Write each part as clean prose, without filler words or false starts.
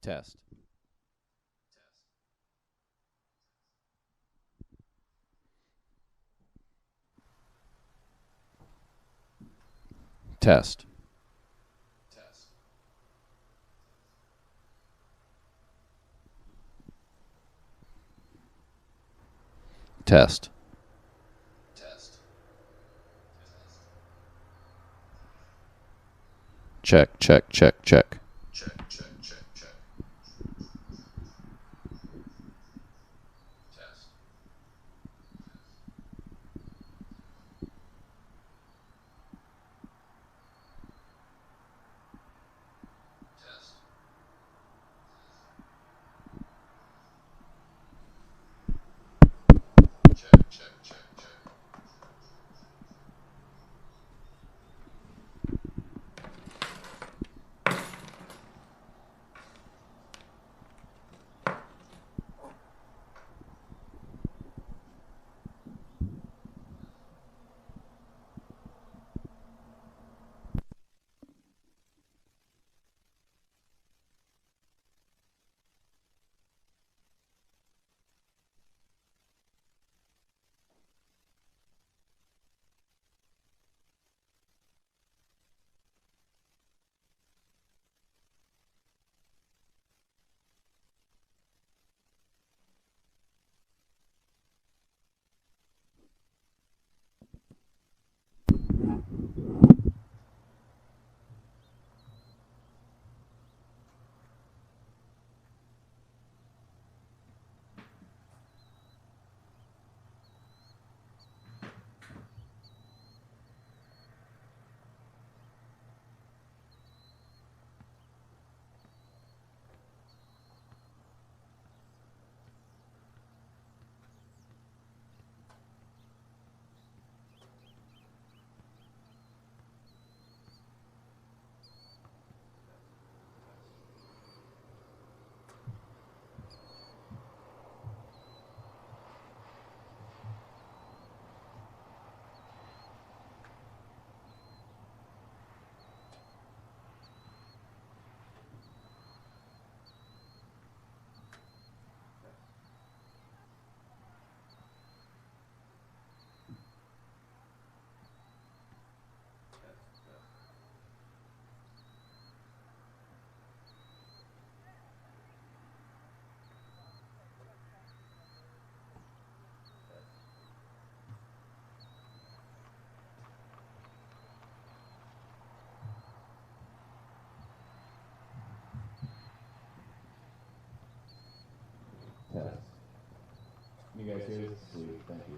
Test. Test. Test. Check, check, check, check. Test. Can you guys hear this? Sweet, thank you.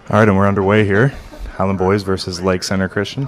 All right, and we're underway here. Highland Boys versus Lake Center Christian.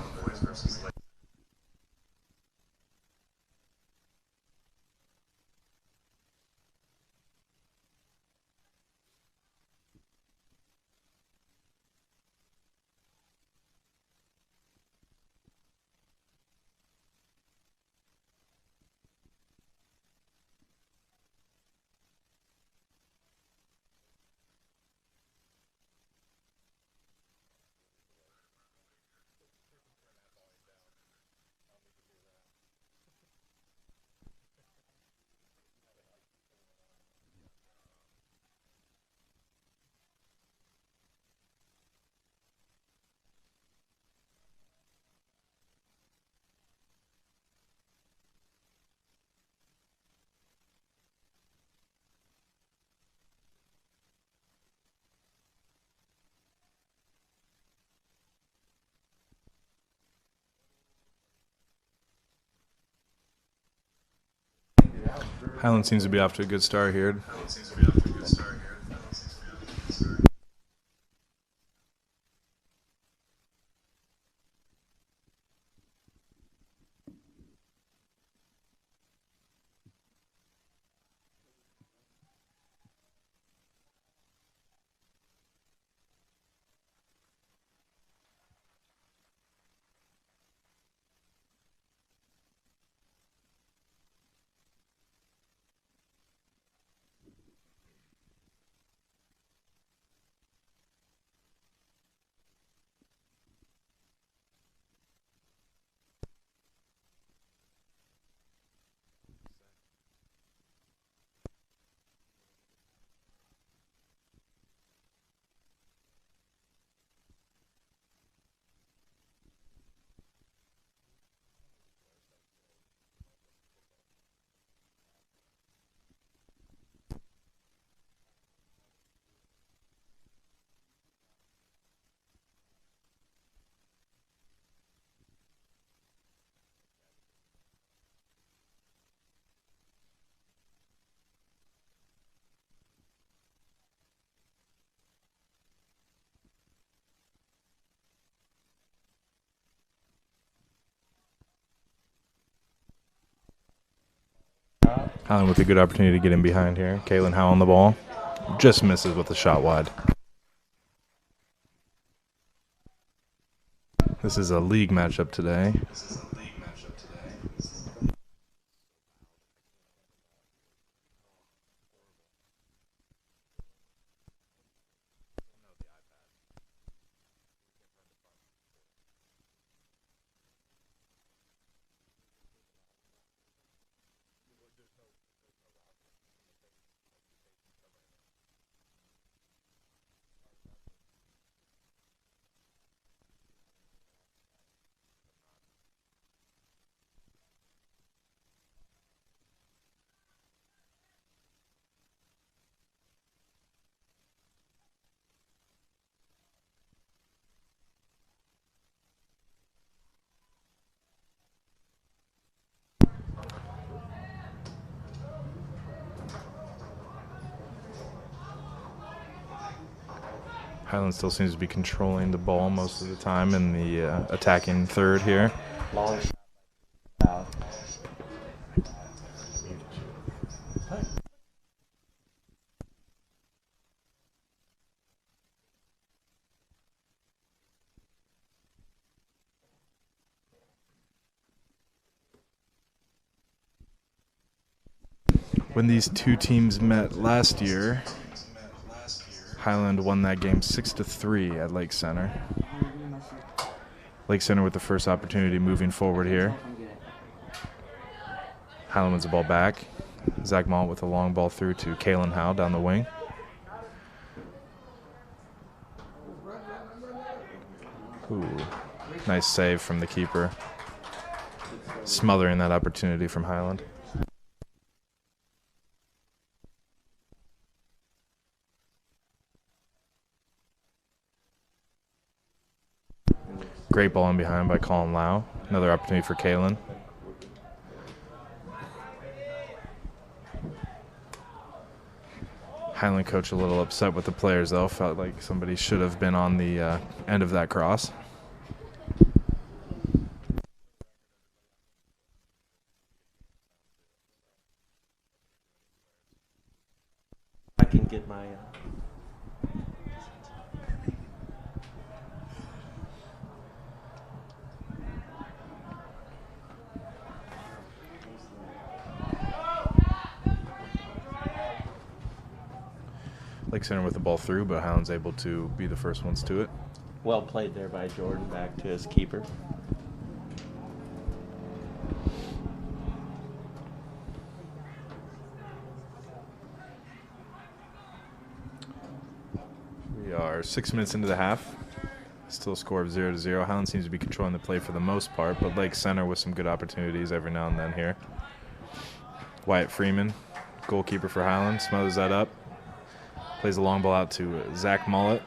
Highland seems to be off to a good start here. Highland with a good opportunity to get in behind here. Kalen Howe on the ball. Just misses with the shot wide. This is a league matchup today. Highland still seems to be controlling the ball most of the time in the attacking third here. Long shot. When these two teams met last year, Highland won that game 6-3 at Lake Center. Lake Center with the first opportunity moving forward here. Highland wins the ball back. Zach Malt with a long ball through to Kalen Howe down the wing. Ooh, nice save from the keeper. Smothering that opportunity from Highland. Great ball in behind by Colin Lau. Another opportunity for Kalen. Highland coach a little upset with the players, though. Felt like somebody should have been on the end of that cross. I can get my Lake Center with the ball through, but Highland's able to be the first ones to it. well played there by Jordan, back to his keeper. We are 6 minutes into the half. Still a score of 0-0. Highland seems to be controlling the play for the most part, but Lake Center with some good opportunities every now and then here. Wyatt Freeman, goalkeeper for Highland, smothers that up. Plays the long ball out to Zach Mullet.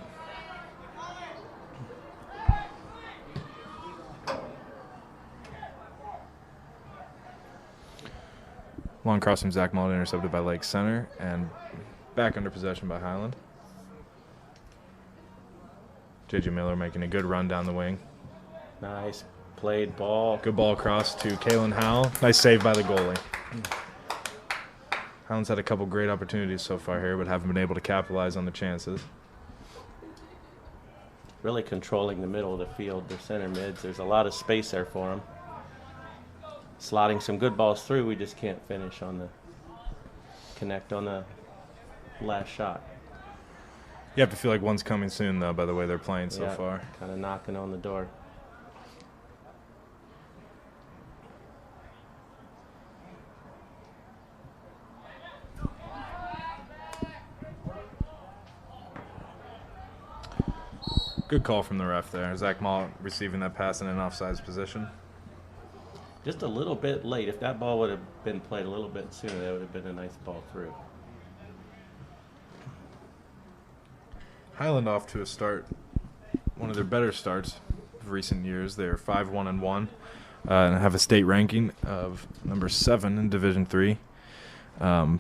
Long cross from Zach Mullet, intercepted by Lake Center, and back under possession by Highland. J.J. Miller making a good run down the wing. Nice played ball. Good ball across to Kalen Howell. Nice save by the goalie. Highland's had a couple great opportunities so far here, but haven't been able to capitalize on the chances. Really controlling the middle of the field, the center mids. There's a lot of space there for them. Slotting some good balls through. We just can't finish on the connect on the last shot. You have to feel like one's coming soon, though, by the way they're playing so far. Kind of knocking on the door. Good call from the ref there. Zach Mullet receiving that pass in an offsides position. Just a little bit late. If that ball would have been played a little bit sooner, that would have been a nice ball through. Highland off to a start, one of their better starts of recent years. They're 5-1-1 and have a state ranking of number 7 in Division III. The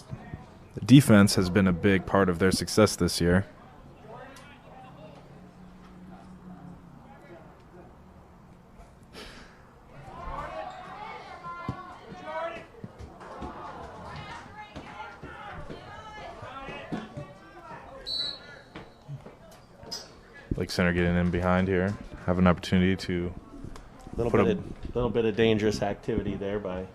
defense has been a big part of their success this year. Lake Center getting in behind here, have an opportunity to Little bit of dangerous activity there by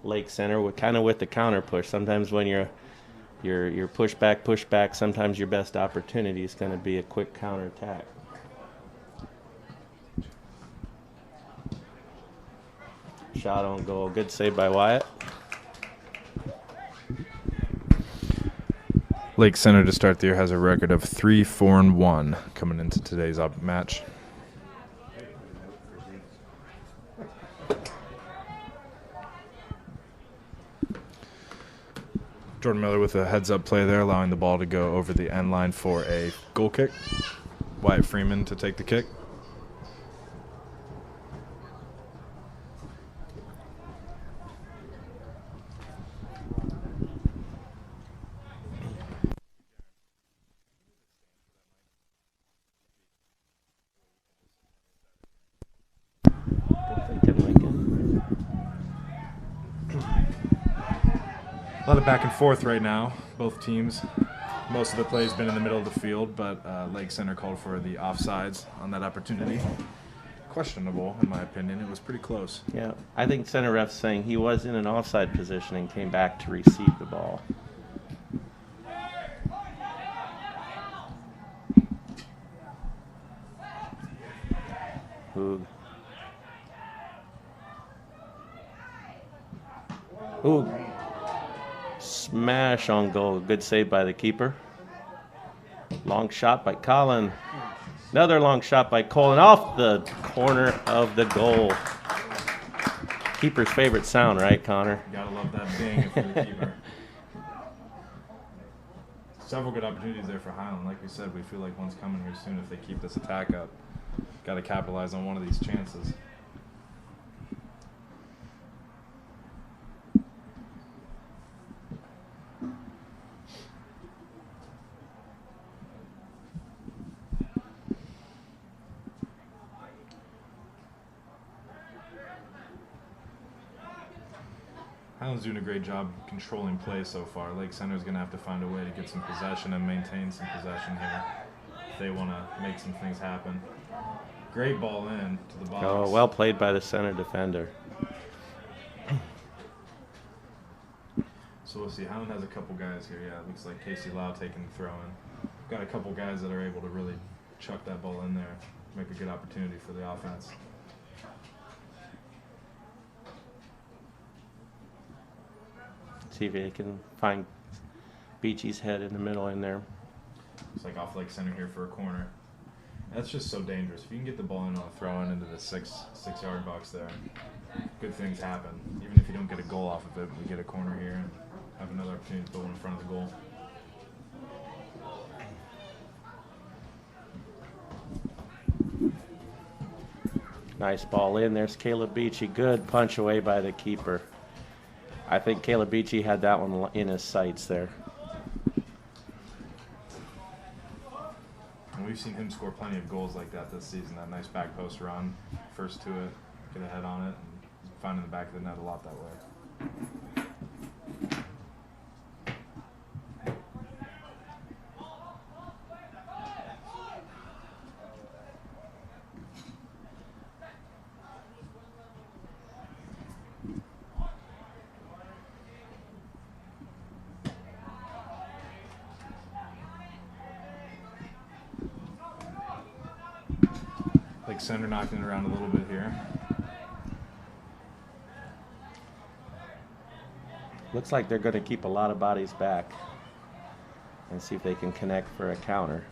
Lake Center, with kind of with the counter push. Sometimes when you're push back, sometimes your best opportunity is going to be a quick counter attack. Shot on goal. Good save by Wyatt. Lake Center to start the year has a record of 3-4-1 coming into today's match. Jordan Miller with a heads-up play there, allowing the ball to go over the end line for a goal kick. Wyatt Freeman to take the kick. A lot of back and forth right now, both teams. Most of the play has been in the middle of the field, but Lake Center called for the offsides on that opportunity. Questionable, in my opinion. It was pretty close. Yeah, I think center ref's saying he was in an offside position and came back to receive the ball. Hoog. Hoog. Smash on goal. Good save by the keeper. Long shot by Colin. Another long shot by Colin off the corner of the goal. Keeper's favorite sound, right, Connor? Gotta love that ding if you're the keeper. Several good opportunities there for Highland. Like we said, we feel like one's coming here soon if they keep this attack up. Got to capitalize on one of these chances. Allen's doing a great job controlling play so far. Lake Center's going to have to find a way to get some possession and maintain some possession here if they want to make some things happen. Great ball in to the box. Oh, well played by the center defender. So we'll see. Howland has a couple guys here. Yeah, it looks like Casey Lau taking the throw in. Got a couple guys that are able to really chuck that ball in there, make a good opportunity for the offense. See if they can find Beachy's head in the middle in there. Looks like off Lake Center here for a corner. That's just so dangerous. If you can get the ball in on a throw in into the six-yard box there, good things happen. Even if you don't get a goal off of it, we get a corner here and have another opportunity to put one in front of the goal. Nice ball in. There's Caleb Beachy. Good punch away by the keeper. I think Caleb Beachy had that one in his sights there. And we've seen him score plenty of goals like that this season. That nice back post run, first to it, get a head on it, and finding the back of the net a lot that way. Lake Center knocking it around a little bit here. Looks like they're going to keep a lot of bodies back and see if they can connect for a counter.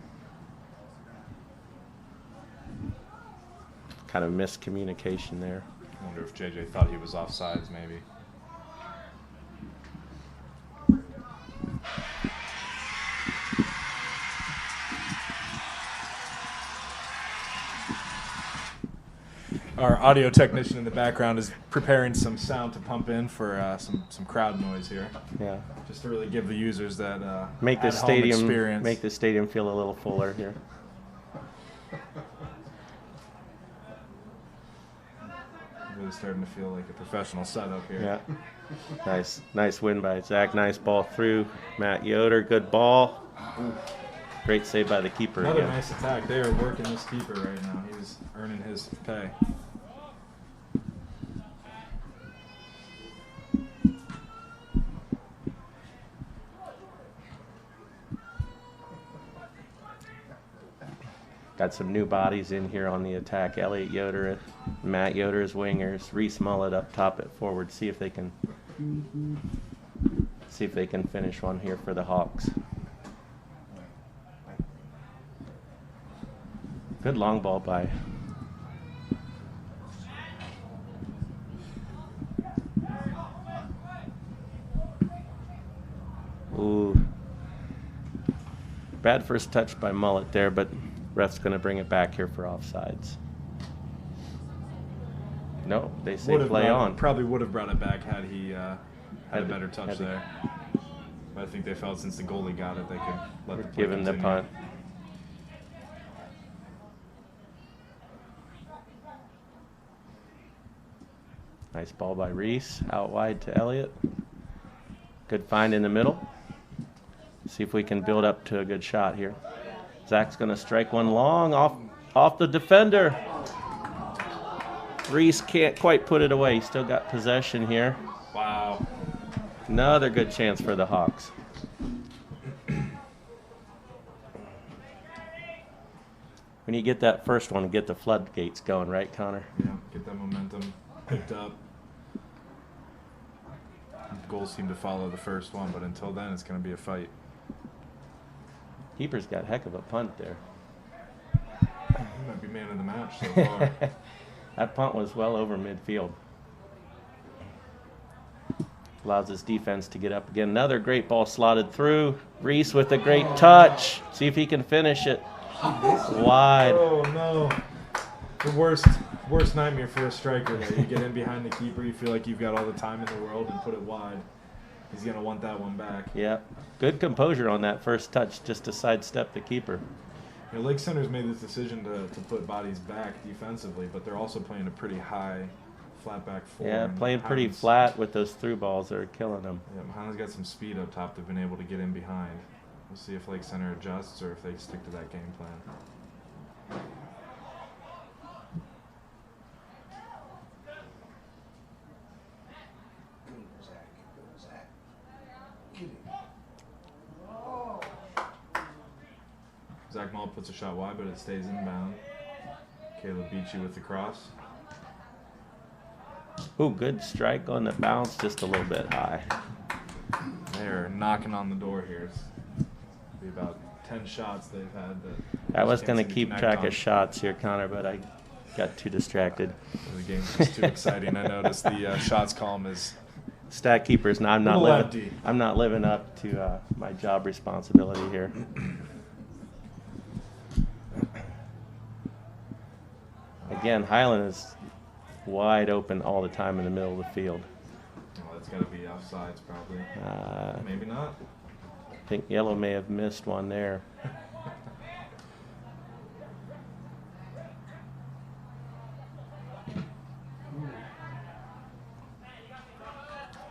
Kind of miscommunication there. I wonder if JJ thought he was offsides, maybe. Our audio technician in the background is preparing some sound to pump in for some crowd noise here, Yeah. just to really give the users that Make the at-home stadium experience. make the stadium feel a little fuller here. Really starting to feel like a professional setup here. Yeah. Nice win by Zach. Nice ball through Matt Yoder. Good ball. Great save by the keeper Another again. nice attack. They are working this keeper right now. He's earning his pay. Got some new bodies in here on the attack. Elliot Yoder, Matt Yoder as wingers. Reese Mullet up top at forward. See if they can finish one here for the Hawks. Good long ball by ooh. Bad first touch by Mullet there, but ref's going to bring it back here for offsides. No, they say play on. Probably would have brought it back had he had a Had better to- touch had to- there. But I think they felt since the goalie got it, they could let the play Give him the continue. punt. Nice ball by Reese, out wide to Elliott. Good find in the middle. See if we can build up to a good shot here. Zach's going to strike one long off the defender. Reese can't quite put it away. He's still got possession here. Wow. Another good chance for the Hawks. When you get that first one, get the floodgates going, right, Connor? Yeah, get that momentum picked up. Goals seem to follow the first one, but until then, it's going to be a fight. Keeper's got a heck of a punt there. He might be man of the match so far. That punt was well over midfield. Allows his defense to get up again. Another great ball slotted through. Reese with a great touch. See if he can finish it. Wide. Oh no! The worst nightmare for a striker. That you get in behind the keeper, you feel like you've got all the time in the world, and put it wide. He's gonna want that one back. Yeah. Good composure on that first touch, just to sidestep the keeper. You know, Lake Center's made this decision to put bodies back defensively, but they're also playing a pretty high flat back four. Yeah, and playing pretty Highlands- flat with those through balls that are killing them. Yeah, Highlands got some speed up top. They've been able to get in behind. We'll see if Lake Center adjusts or if they stick to that game plan. Zach Mull puts a shot wide, but it stays inbound. Caleb Beachy with the cross. Ooh, good strike on the bounce, just a little bit high. They're knocking on the door here. It's be about 10 shots they've had. I was going to to keep track of shots here, Connor, but I got too distracted. The game's just too exciting. I noticed the shots column is Stat keepers. Now I'm not little living. empty. I'm not living up to my job responsibility here. Again, Highland is wide open all the time in the middle of the field. Oh, that's got to be offsides, probably. Maybe not. I think Yellow may have missed one there.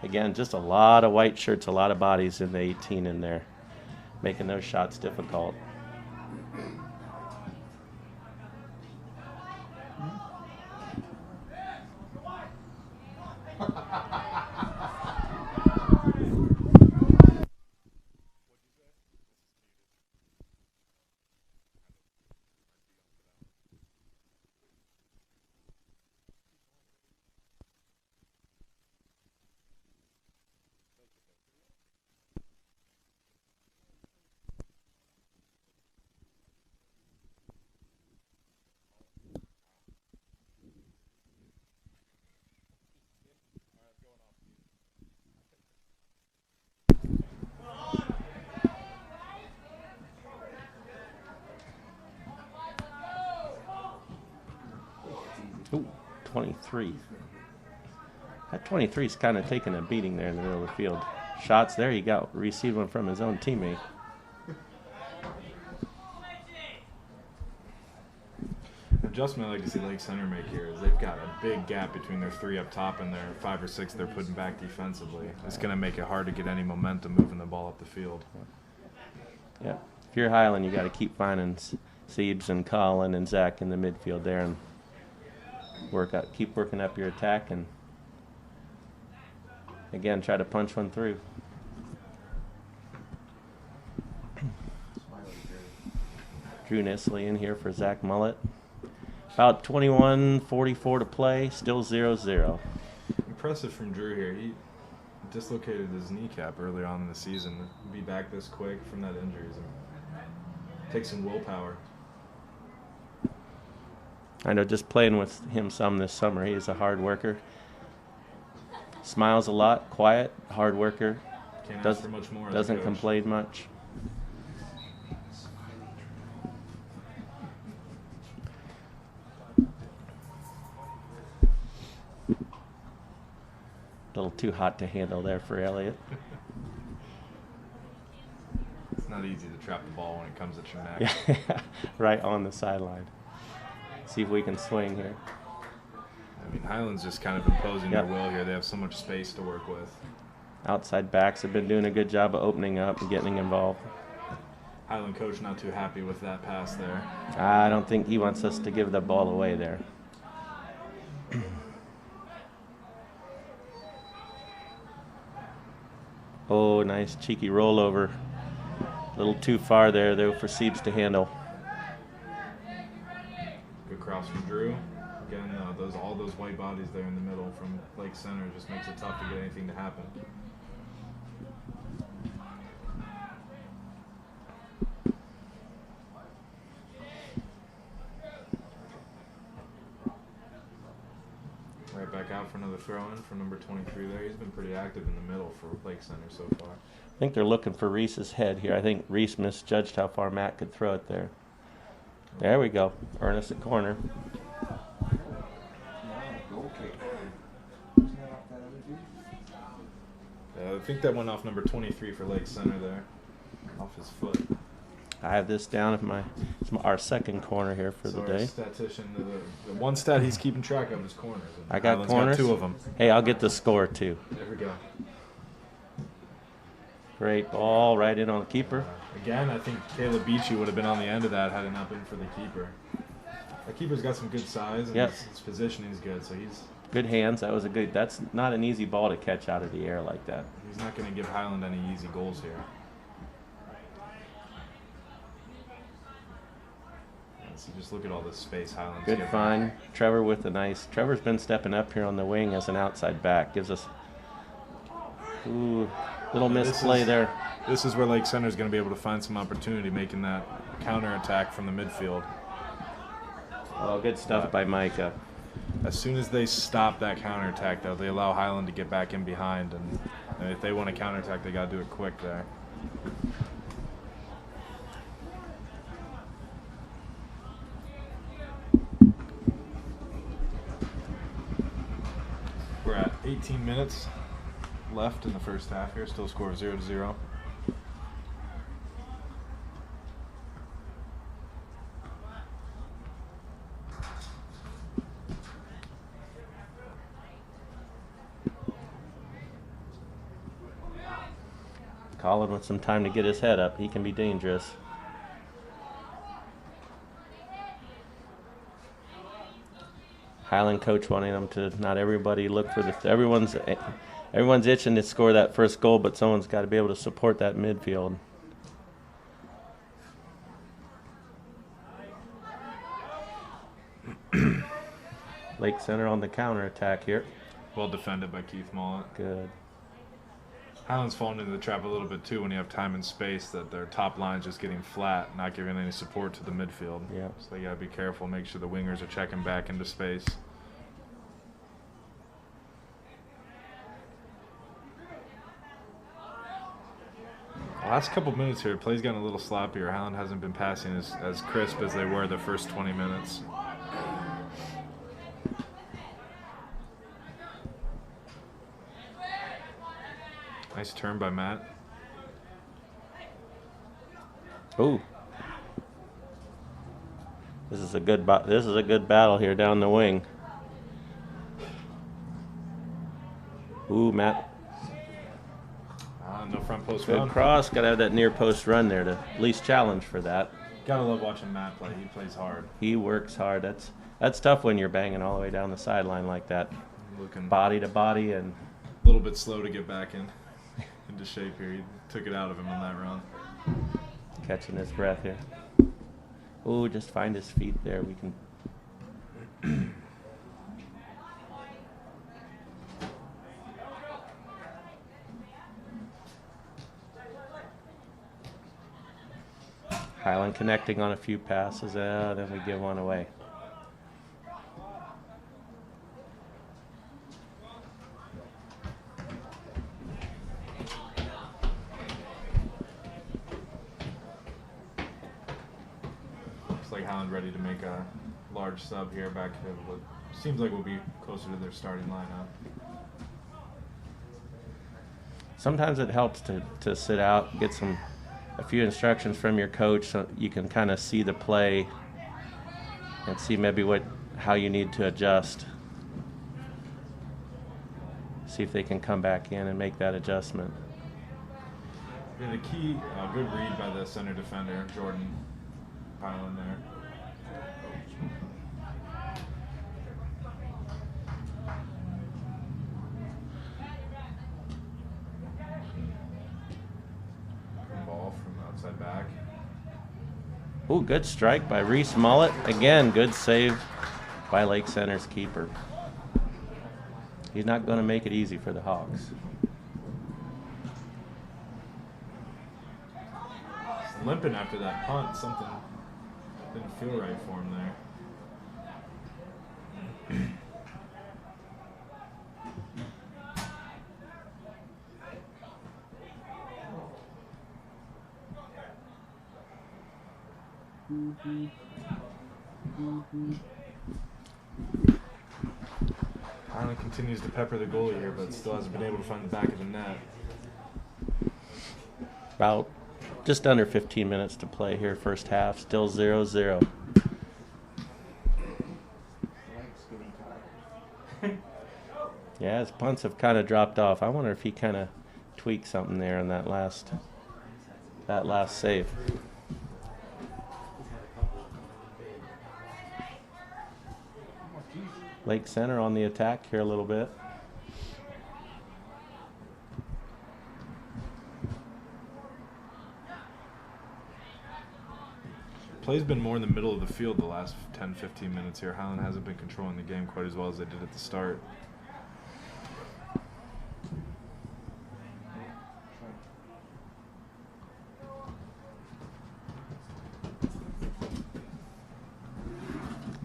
Again, just a lot of white shirts, a lot of bodies in the 18 in there, making those shots difficult. Ooh, 23. That 23 is kind of taking a beating there in the middle of the field. Shots there, he got received one from his own teammate. Adjustment I like to see Lake Center make here is they've got a big gap between their 3 up top and their 5 or 6 they're putting back defensively. It's going to make it hard to get any momentum moving the ball up the field. Yeah. If you're Highland, you got to keep finding Siebes and Colin and Zach in the midfield there and keep working up your attack and again try to punch one through. Drew Nisley in here for Zach Mullet. About 21:44 to play, still 0-0. Impressive from Drew here. He dislocated his kneecap earlier on in the season. To be back this quick from that injury takes some willpower. I know just playing with him some this summer, he is a hard worker. Smiles a lot, quiet, hard worker. Can't ask for much more. Doesn't complain much. A little too hot to handle there for Elliott. It's not easy to trap the ball when it comes at your neck. Yeah, right on the sideline. See if we can swing here. I mean, Highland's just kind of imposing their will here. They have so much space to work with. Outside backs have been doing a good job of opening up and getting involved. Highland coach not too happy with that pass there. I don't think he wants us to give the ball away there. Oh, nice cheeky rollover. A little too far there, though, for Siebes to handle. Good cross from Drew. Again, all those white bodies there in the middle from Lake Center just makes it tough to get anything to happen. Right back out for another throw-in from number 23 there. He's been pretty active in the middle for Lake Center so far. I think they're looking for Reese's head here. I think Reese misjudged how far Matt could throw it there. There we go. Ernest at corner. I think that went off number 23 for Lake Center there, off his foot. I have this down as our second corner here for the Our day. statistician, the one stat he's keeping track of is corners. And I got Highland's corners. Got 2 of them. Hey, I'll get the score too. There we go. Great ball right in on the keeper. Again, I think Caleb Beachy would have been on the end of that had it not been for the keeper. The keeper's got some good size, and Yep. his positioning is good, so he's Good hands. That's not an easy ball to catch out of the air like that. not going to give Highland any easy goals here. So just look at all this space Highland's Good given. find. Trevor with a nice. Trevor's been stepping up here on the wing as an outside back. Gives us. Ooh, little misplay there. This is where Lake Center is going to be able to find some opportunity making that counter attack from the midfield. Oh, good stuff by Micah. As soon as they stop that counterattack, though, they allow Highland to get back in behind, and if they want to counterattack, they got to do it quick there. We're at 18 minutes left in the first half here. Still score of 0-0. Colin with some time to get his head up. He can be dangerous. Highland coach wanting them to not everybody look for the everyone's itching to score that first goal, but someone's got to be able to support that midfield. Lake Center on the counter attack here. Well defended by Keith Mollett. Good. Highland's fallen into the trap a little bit too when you have time and space that their top line's just getting flat, not giving any support to the midfield. Yeah. So they gotta be careful, make sure the wingers are checking back into space. Last couple minutes here, play's gotten a little sloppier. Highland hasn't been passing as crisp as they were the first 20 minutes. Nice turn by Matt. Ooh. This is a good battle here down the wing. Ooh, Matt. No front post Good run. cross. Got to have that near post run there to at least challenge for that. Gotta love watching Matt play. He plays hard. He works hard. That's tough when you're banging all the way down the sideline like that. Looking Body to body and a little bit slow to get back into shape here. He took it out of him on that run. catching his breath here. Ooh, just find his feet there. We can. Highland connecting on a few passes, then we give one away. Looks like Highland ready to make a large sub here back to what seems like will be closer to their starting lineup. Sometimes it helps to sit out, get a few instructions from your coach so you can kind of see the play and see maybe how you need to adjust. See if they can come back in and make that adjustment. Yeah, the key, good read by the center defender, Jordan Highland there. Ball from outside back. Ooh, good strike by Reese Mullet. Again, good save by Lake Center's keeper. He's not going to make it easy for the Hawks. He's limping after that punt. Something didn't feel right for him there. Highland continues to pepper the goalie here, but still hasn't been able to find the back of the net. About Just under 15 minutes to play here, first half. Still 0-0. Yeah, his punts have kind of dropped off. I wonder if he kind of tweaked something there in that last save. Lake Center on the attack here a little bit. Play's been more in the middle of the field the last 10-15 minutes here. Highland hasn't been controlling the game quite as well as they did at the start.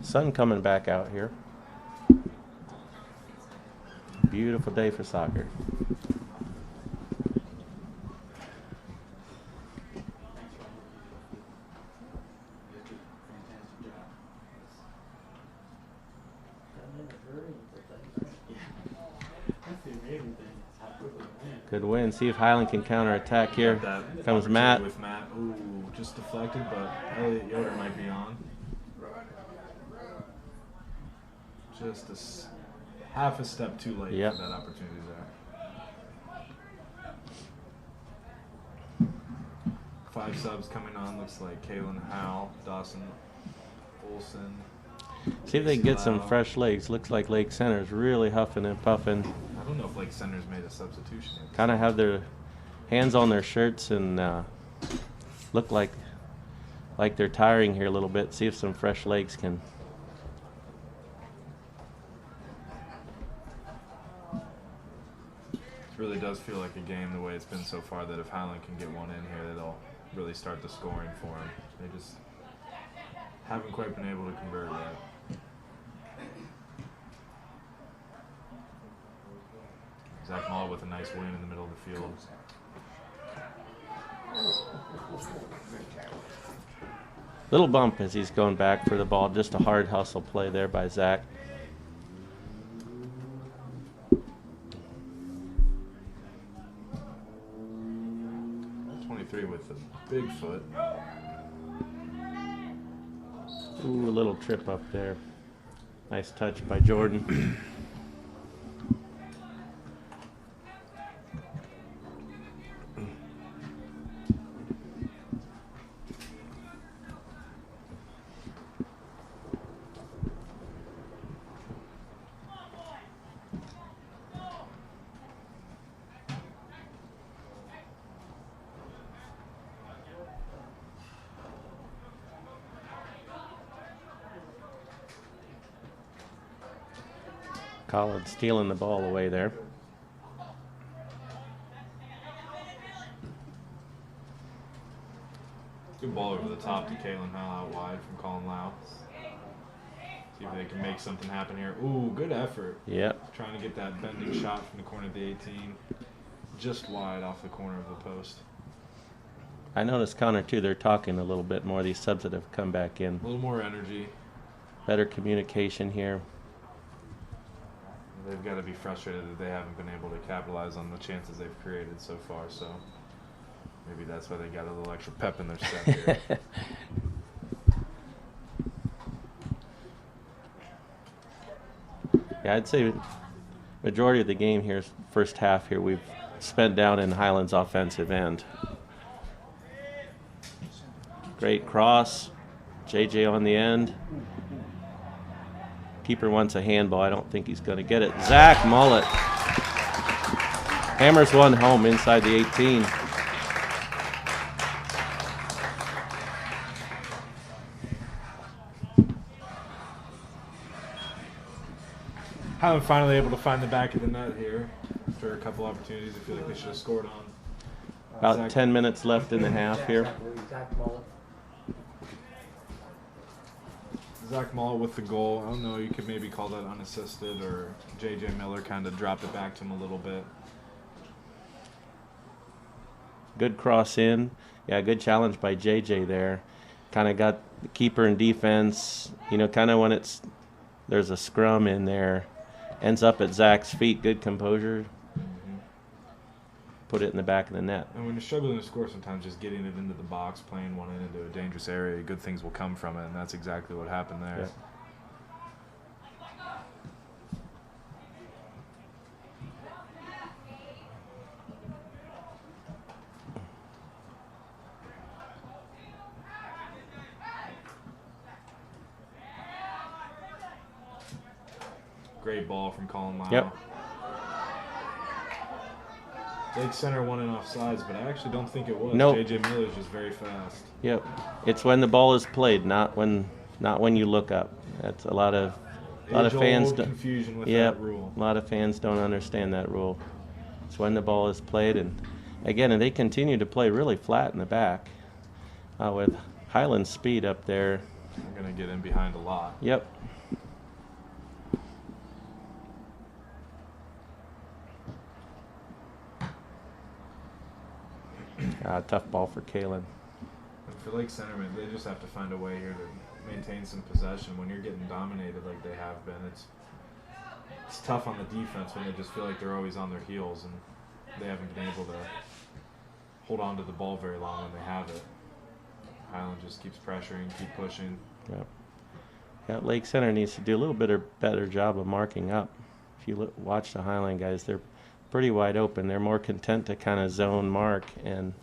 Sun coming back out here. Beautiful day for soccer. Good win. See if Highland can counterattack here. That Comes Matt. with Matt. Ooh, just deflected, but Elliot Yoder might be on. Just half a step too late Yep. for that opportunity there. 5 subs coming on. Looks like Kalen Howell, Dawson Olson. See if they can get some fresh legs. Looks like Lake Center's really huffing and puffing. I don't know if Lake Center's made a substitution yet. Kind of have their hands on their shirts and look like they're tiring here a little bit. See if some fresh legs can. It really does feel like a game the way it's been so far that if Highland can get one in here, they'll really start the scoring for them. They just haven't quite been able to convert yet. Zach Mullett with a nice win in the middle of the field. Little bump as he's going back for the ball. Just a hard hustle play there by Zach. With the big foot. Ooh, a little trip up there. Nice touch by Jordan. Collins stealing the ball away there. Good ball over the top to Kalen Howell out wide from Colin Lau. See if they can make something happen here. Ooh, good effort. Yep. Trying to get that bending shot from the corner of the 18. Just wide off the corner of the post. I noticed Connor too, they're talking a little bit more, these subs that have come back in. A little more energy. Better communication here. They've got to be frustrated that they haven't been able to capitalize on the chances they've created so far, so maybe that's why they got a little extra pep in their step here. Yeah, I'd say majority of the game here, first half here, we've spent down in Highlands offensive end. Great cross. JJ on the end. Keeper wants a handball. I don't think he's going to get it. Zach Mullett hammers one home inside the 18. Highland finally able to find the back of the net here after a couple opportunities. I feel like they should have scored on. About Zach 10 minutes left in the half here. Zach Mullett with the goal. I don't know, you could maybe call that unassisted, or J.J. Miller kind of dropped it back to him a little bit. Good cross in. Yeah, good challenge by JJ there. Kind of got the keeper in defense. You know, kind of when there's a scrum in there. Ends up at Zach's feet. Good composure. put it in the back of the net. And when you're struggling to score, sometimes just getting it into the box, playing one into a dangerous area, good things will come from it, and that's exactly what happened there. Yeah. Great ball from Colin Lau. Yep. Lake Center won it off sides, but I actually don't think it was. Nope. J.J. Miller's just very fast. Yep. It's when the ball is played, not when you look up. That's a lot of fans. Confusion with Yep. that rule. A lot of fans don't understand that rule. It's when the ball is played, and again, and they continue to play really flat in the back with Highland speed up there. I'm gonna get in behind a lot. Yep. Tough ball for Kalen. And for Lake Center, man, they just have to find a way here to maintain some possession. When you're getting dominated like they have been, it's tough on the defense when they just feel like they're always on their heels and they haven't been able to hold on to the ball very long when they have it. Highland just keeps pressuring, keep pushing. Yep. Yeah, Lake Center needs to do a little bit better job of marking up. If you watch the Highland guys, they're pretty wide open. They're more content to kind of zone mark and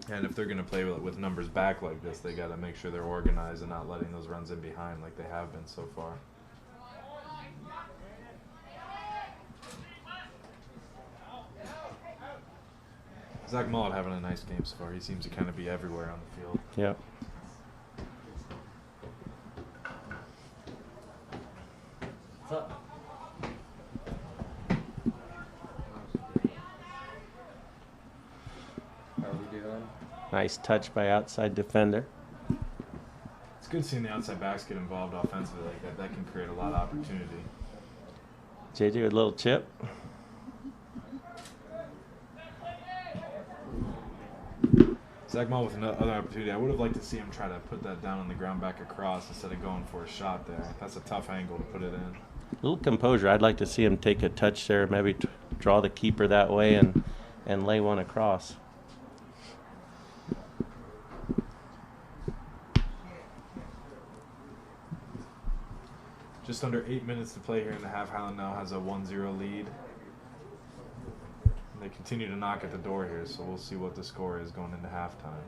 if they're going to play with numbers back like this, they got to make sure they're organized and not letting those runs in behind like they have been so far. Zach Mullet having a nice game so far. He seems to kind of be everywhere on the field. yep. How are we doing? Nice touch by outside defender. It's good seeing the outside backs get involved offensively like that. That can create a lot of opportunity. JJ with a little chip. Zach Mullet with another opportunity. I would have liked to see him try to put that down on the ground back across instead of going for a shot there. That's a tough angle to put it in. A little composure. I'd like to see him take a touch there, maybe draw the keeper that way and lay one across. Just under 8 minutes to play here in the half. Highland now has a 1-0 lead. And they continue to knock at the door here, so we'll see what the score is going into halftime.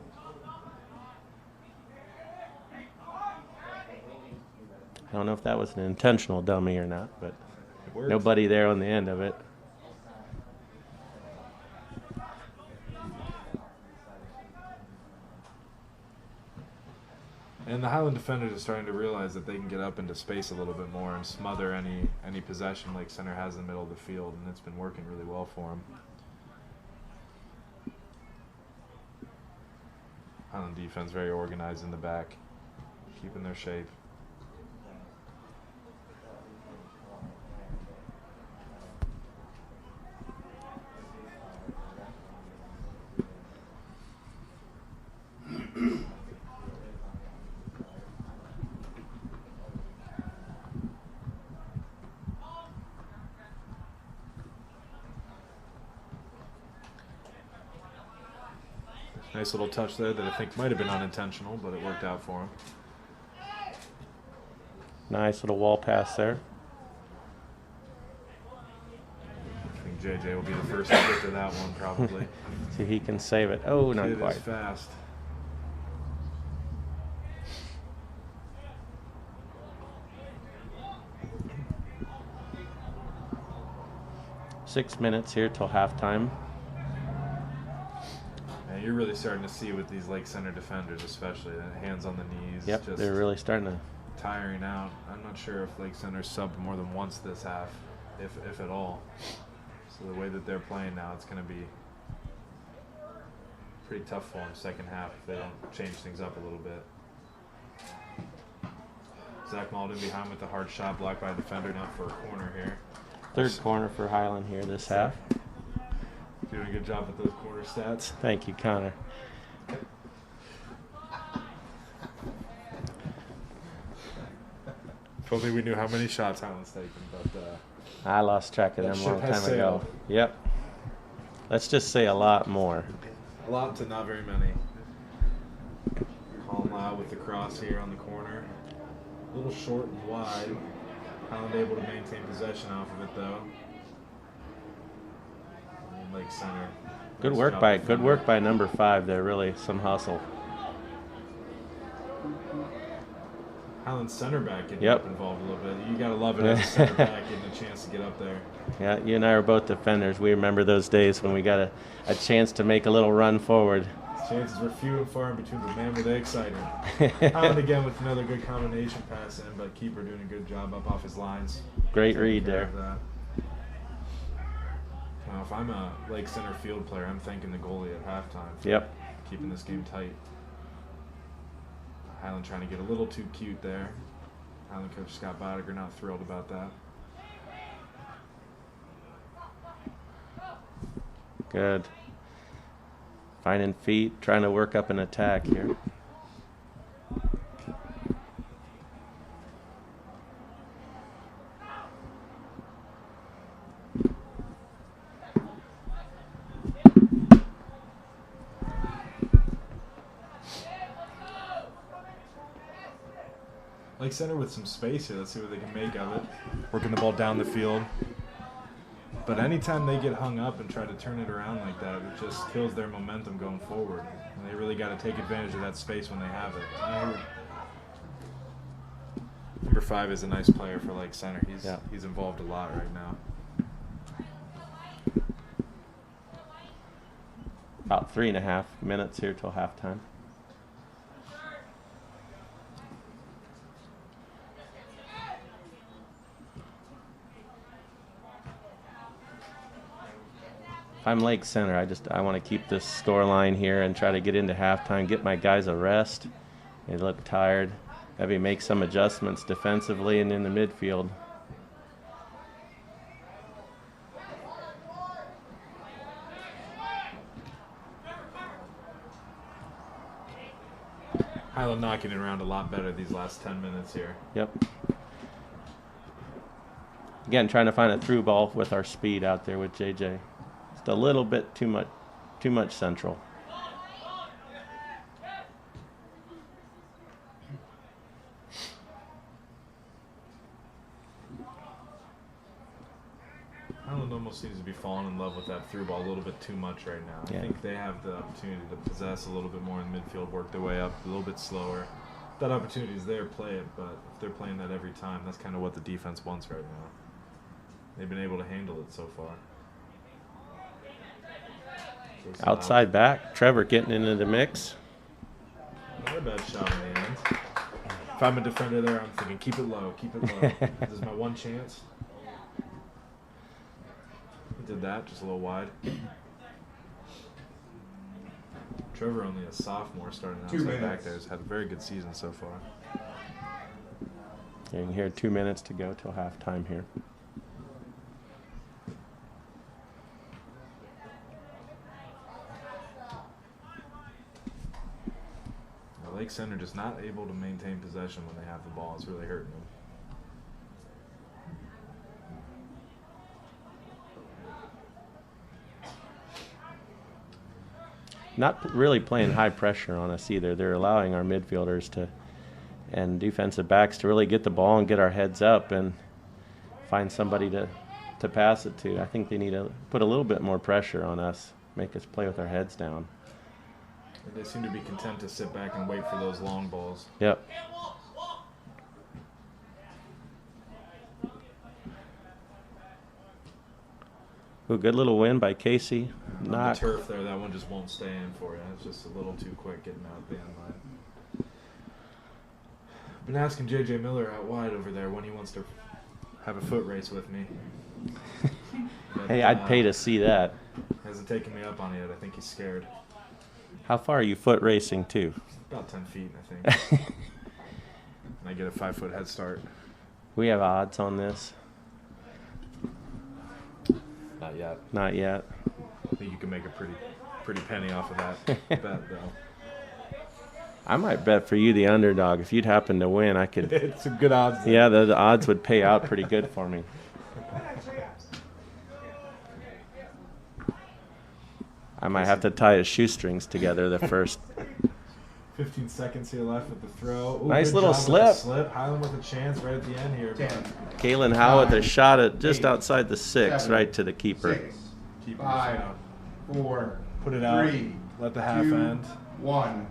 I don't know if that was an intentional dummy or not, but It worked. nobody there on the end of it. And the Highland defenders are starting to realize that they can get up into space a little bit more and smother any possession Lake Center has in the middle of the field, and it's been working really well for them. Highland defense very organized in the back, keeping their shape. Nice little touch there that I think might have been unintentional, but it worked out for him. Nice little wall pass there. I think JJ will be the first to get to that one probably. See if he can save it. Oh, not Kid quite. is fast. Six minutes here till halftime. And you're really starting to see with these Lake Center defenders, especially the hands on the knees. Yep, just they're really starting to. tiring out. I'm not sure if Lake Center subbed more than once this half, if at all. So the way that they're playing now, it's going to be pretty tough for them second half if they don't change things up a little bit. Zach Malden behind with the hard shot, blocked by a defender, now for a corner here. Third corner for Highland here this half. Doing a good job with those corner stats. Thank you, Connor. If only we knew how many shots Highland's taken, but I lost track of That them a ship long has time ago. sailed. Yep. Let's just say a lot more. A lot to not very many. Colin Lau with the cross here on the corner. A little short and wide. Highland able to maintain possession off of it though. And Lake Center. Good Nice work job by defending. number 5 there. Really some hustle. Highland center back getting Yep. up involved a little bit. You gotta love it as a center back getting a chance to get up there. Yeah, you and I are both defenders. We remember those days when we got a chance to make a little run forward. Chances were few and far in between, but man, were they excited. Highland again with another good combination pass in, but keeper doing a good job up off his lines. Great Taking read care there. of that. Now, if I'm a Lake center field player, I'm thanking the goalie at halftime for Yep. keeping this game tight. Highland trying to get a little too cute there. Highland coach Scott Bodiger not thrilled about that. Good. Finding feet, trying to work up an attack here. Lake Center with some space here. Let's see what they can make of it. Working the ball down the field. But anytime they get hung up and try to turn it around like that, it just kills their momentum going forward. And they really got to take advantage of that space when they have it. Number 5 is a nice player for Lake Center. He's involved a lot right now. About 3.5 minutes here till halftime. If I'm Lake Center, I want to keep this score line here and try to get into halftime, get my guys a rest. They look tired. Maybe make some adjustments defensively and in the midfield. Highland knocking it around a lot better these last 10 minutes here. Yep. Again, trying to find a through ball with our speed out there with JJ. Just a little bit too much central. Highland almost seems to be falling in love with that through ball a little bit too much right now. Yeah. I think they have the opportunity to possess a little bit more in midfield, work their way up a little bit slower. If that opportunity is there, play it, but if they're playing that every time, that's kind of what the defense wants right now. They've been able to handle it so far. So it's Outside back, Trevor getting into the mix. Not a bad shot in the end. If I'm a defender there, I'm thinking, keep it low, keep it low. This is my one chance. He did that, just a little wide. Trevor, only a sophomore, starting outside back there, has had a very good season so far. You can hear 2 minutes to go till halftime here. Now, Lake Center just not able to maintain possession when they have the ball. It's really hurting them. Not really playing high pressure on us either. They're allowing our midfielders and defensive backs to really get the ball and get our heads up and find somebody to pass it to. I think they need to put a little bit more pressure on us, make us play with our heads down. And they seem to be content to sit back and wait for those long balls. Yep. Ooh, good little win by Casey. On Knock. the turf there, that one just won't stay in for you. It's just a little too quick getting out the end line. Been asking JJ Miller out wide over there when he wants to have a foot race with me. But, Hey, I'd pay to see that. Hasn't taken me up on it yet. I think he's scared. How far are you foot racing to? About 10 feet, I think. And I get a 5-foot head start. We have odds on this. Not yet. Not yet. I think you can make a pretty penny off of that bet, though. I might bet for you the underdog. If you'd happen to win, I could. It's some good odds. Yeah, the odds would pay out pretty good for me. I might have to tie his shoestrings together the first. 15 seconds here left with the throw. Ooh, Nice good little job with the slip. slip. Highland with a chance right at the end here. 10, Kalen Howe with a shot at just 8, outside the 6, 7, right to the keeper. 6, Keep it 5, down. 4, Put it out. 3, Let the half 2, end. 1.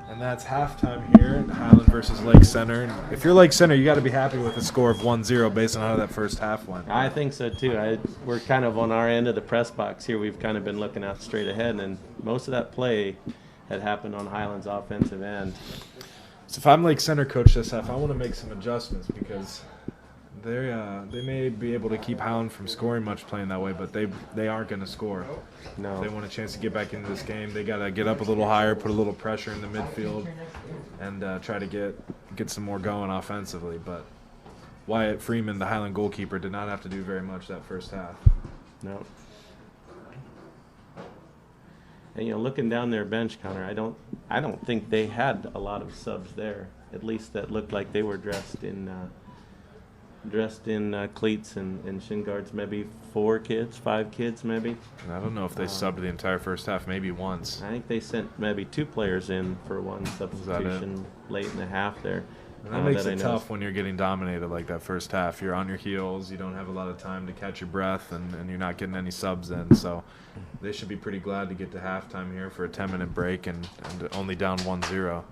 And that's halftime here at Highland versus Lake Center. And if you're Lake Center, you got to be happy with a score of 1-0 based on how that first half went. I think so too. We're kind of on our end of the press box here. We've kind of been looking out straight ahead, and most of that play had happened on Highland's offensive end. So if I'm Lake Center coach this half, I want to make some adjustments because they may be able to keep Highland from scoring much playing that way, but they aren't going to score. No. If they want a chance to get back into this game, they got to get up a little higher, put a little pressure in the midfield, and try to get some more going offensively. But Wyatt Freeman, the Highland goalkeeper, did not have to do very much that first half. No. And looking down their bench, Connor, I don't think they had a lot of subs there. At least that looked like they were dressed in cleats and shin guards. Maybe 4 kids, 5 kids, maybe. And I don't know if they subbed the entire first half, maybe once. I think they sent maybe 2 players in for one substitution late in the half there. And that makes I it know. tough when you're getting dominated like that first half. You're on your heels. You don't have a lot of time to catch your breath, and you're not getting any subs in. So they should be pretty glad to get to halftime here for a 10-minute break and only down 1-0.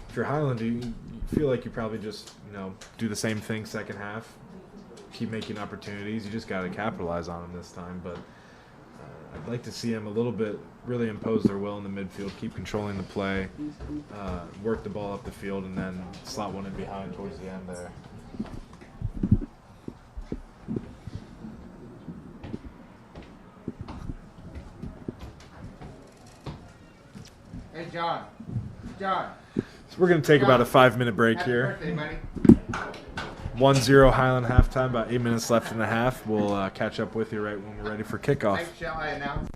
If you're Highland, you feel like you probably just do the same thing second half, keep making opportunities. You just got to capitalize on them this time. But I'd like to see them a little bit really impose their will in the midfield, keep controlling the play, work the ball up the field, and then slot one in behind towards the end there. Hey, John. John. So we're going to take about a 5-minute break Happy here. birthday, buddy. 1-0 Highland halftime, about 8 minutes left in the half. We'll catch up with you right when we're ready for kickoff. Mike, shall I announce?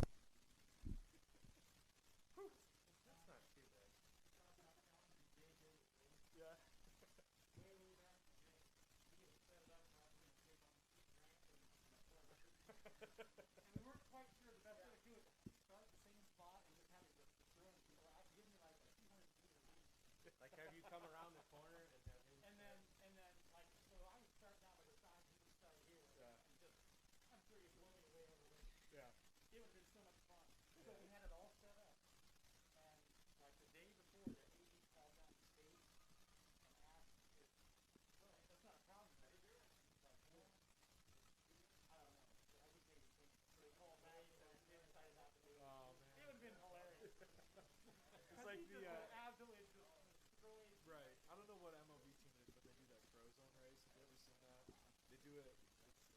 Right. I don't know what MLB team it is, but they do that Frozone race. Have you ever seen that? They do it.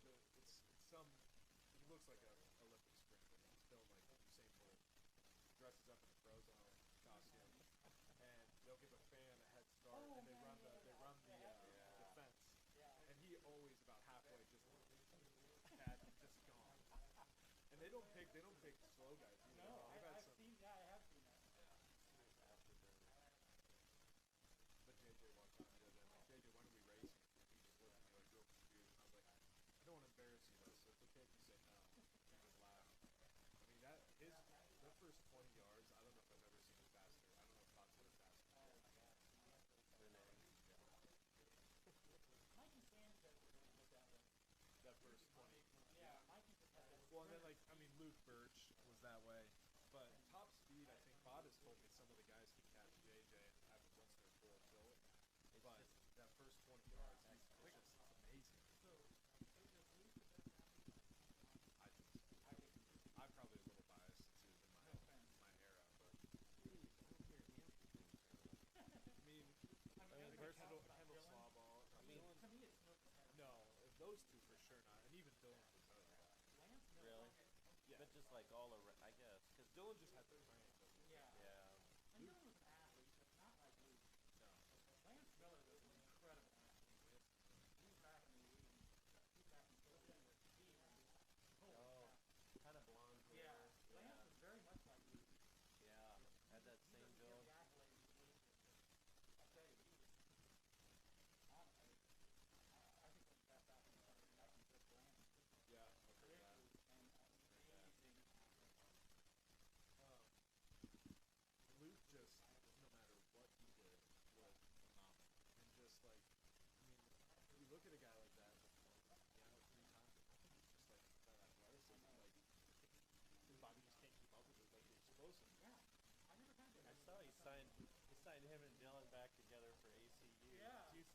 It's some. It looks like a Olympic sprint. It's filmed like Usain Bolt dresses up in a Frozone costume, and they'll give a fan a head start, and they run the fence, and he always about halfway just gone. And they don't pick slow guys either. No, I've seen that. But JJ walked on the other end, like, JJ, when are we racing? And he just looked at me like real confused. And I was like, I don't want to embarrass you though, so it's okay if you say no. And he just laughed. I mean, that first 20 yards, I don't know if I've ever seen it faster. I don't know if Todd's ever faster. Oh my God. That first 20. Yeah, Mikey. Well, and then Luke Birch was that way.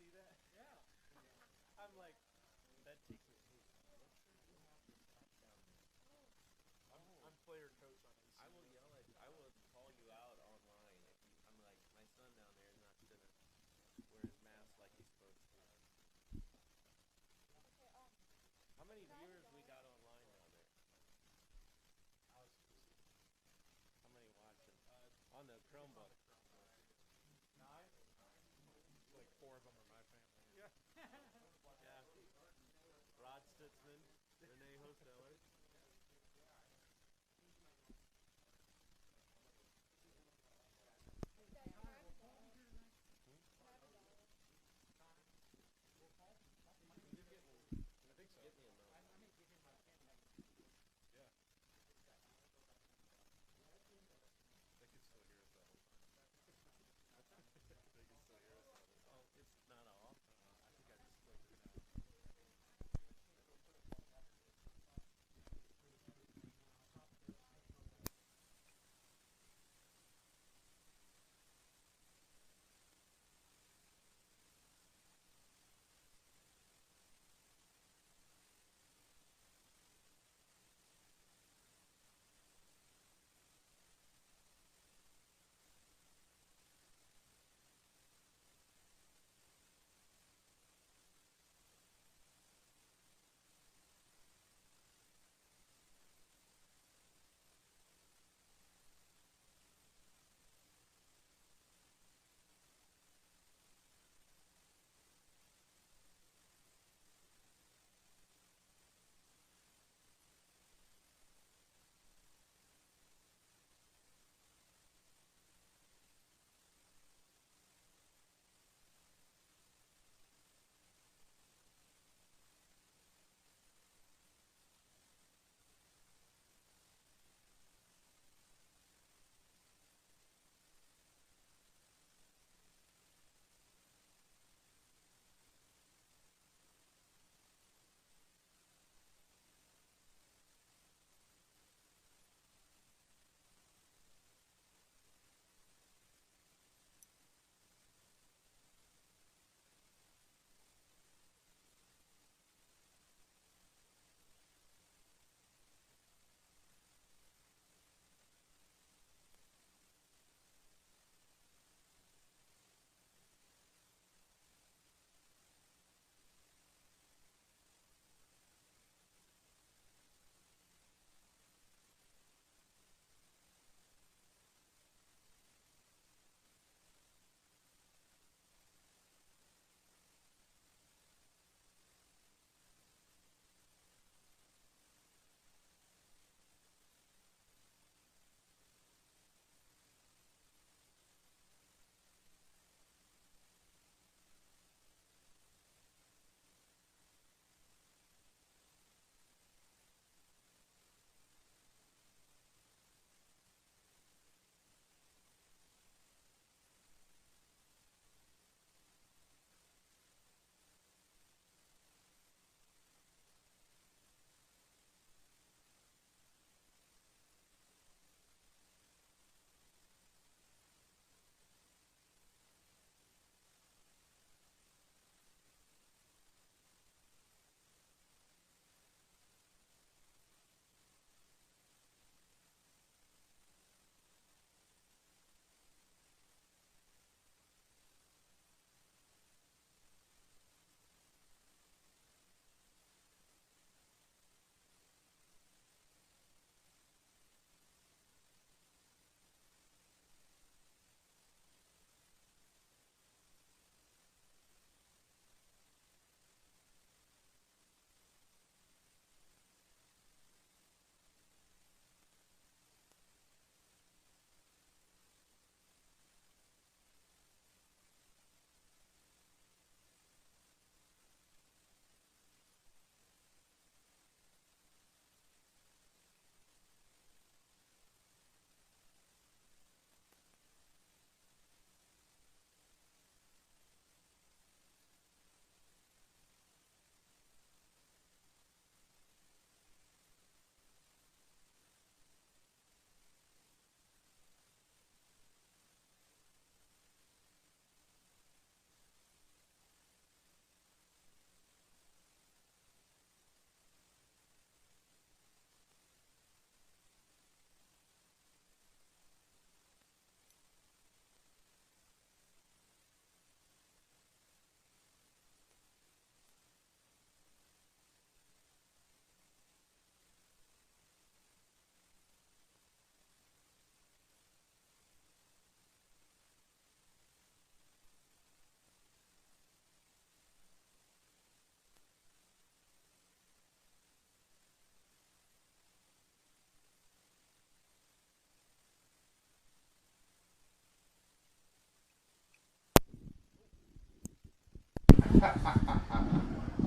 see that? Yeah. I'm like, that takes me. I'm player coach on AC. I will yell at. I will call you out online if you. I'm like, my son down there is not gonna wear his mask like he's supposed to. How many viewers we got online down there? How many watching? On the Chromebook. 9? Like 4 of them are my family. Yeah. Yeah. Rod Stutzman, Renee Hosteller. I think so. Get me a milk. Yeah. They could still hear us the whole time. They can still hear us the whole time. Oh, it's not off. I think I just clicked it out.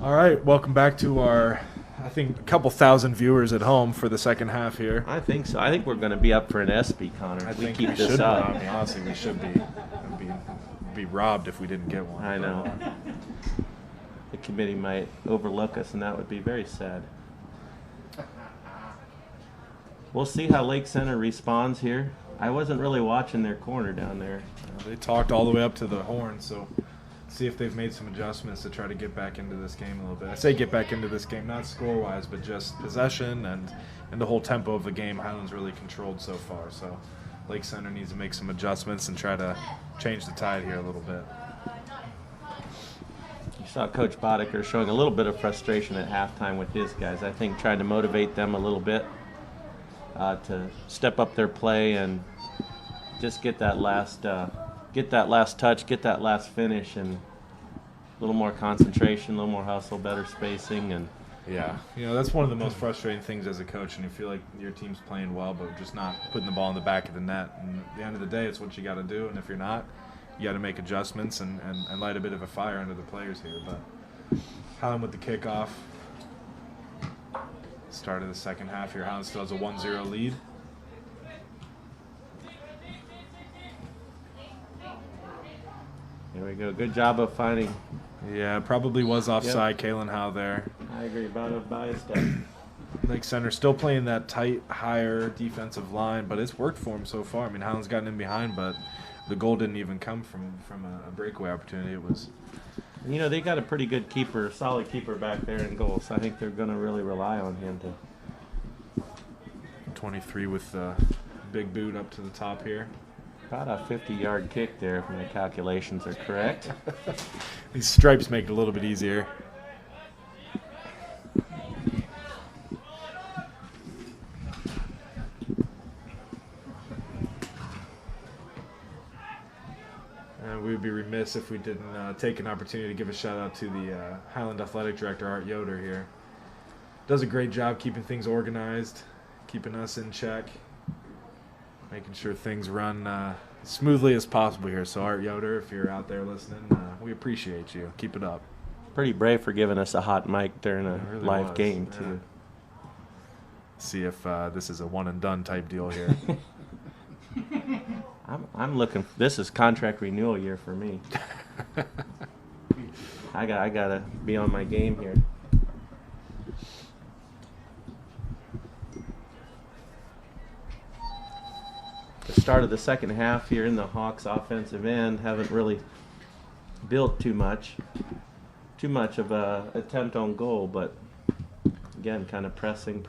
All right, welcome back to our, I think, a couple thousand viewers at home for the second half here. I think so. I think we're going to be up for an ESPY, Connor. I If we think keep we this should. up. I mean, honestly, we should be. Be robbed if we didn't get one. I know. The committee might overlook us, and that would be very sad. We'll see how Lake Center responds here. I wasn't really watching their corner down there. They talked all the way up to the horn, so see if they've made some adjustments to try to get back into this game a little bit. I say get back into this game, not score-wise, but just possession and the whole tempo of the game. Highland's really controlled so far, so Lake Center needs to make some adjustments and try to change the tide here a little bit. You saw Coach Boddicker showing a little bit of frustration at halftime with his guys. I think trying to motivate them a little bit to step up their play and just get that last touch, get that last finish, and a little more concentration, a little more hustle, better spacing, and Yeah, that's one of the most frustrating things as a coach, and you feel like your team's playing well, but just not putting the ball in the back of the net. And at the end of the day, it's what you got to do, and if you're not, you got to make adjustments and light a bit of a fire under the players here. But Highland with the kickoff. Start of the second half here. Highland still has a 1-0 lead. there we go. Good job of finding. Yeah, probably was offside, Kalen Howe there. I agree about a bias step. Lake Center still playing that tight, higher defensive line, but it's worked for him so far. I mean, Highland's gotten in behind, but the goal didn't even come from a breakaway opportunity. It was. They got a pretty good keeper, solid keeper back there in goal, so I think they're going to really rely on him to. 23 with the big boot up to the top here. About a 50-yard kick there, if my calculations are correct. These stripes make it a little bit easier. And we would be remiss if we didn't take an opportunity to give a shout out to the Highland Athletic Director, Art Yoder here. Does a great job keeping things organized, keeping us in check, making sure things run as smoothly as possible here. So Art Yoder, if you're out there listening, we appreciate you. Keep it up. Pretty brave for giving us a hot mic during a really live was, game, yeah. too. See if this is a one and done type deal here. I'm looking. This is contract renewal year for me. I gotta be on my game here. The start of the second half here in the Hawks offensive end haven't really built too much of a attempt on goal, but again, kind of pressing.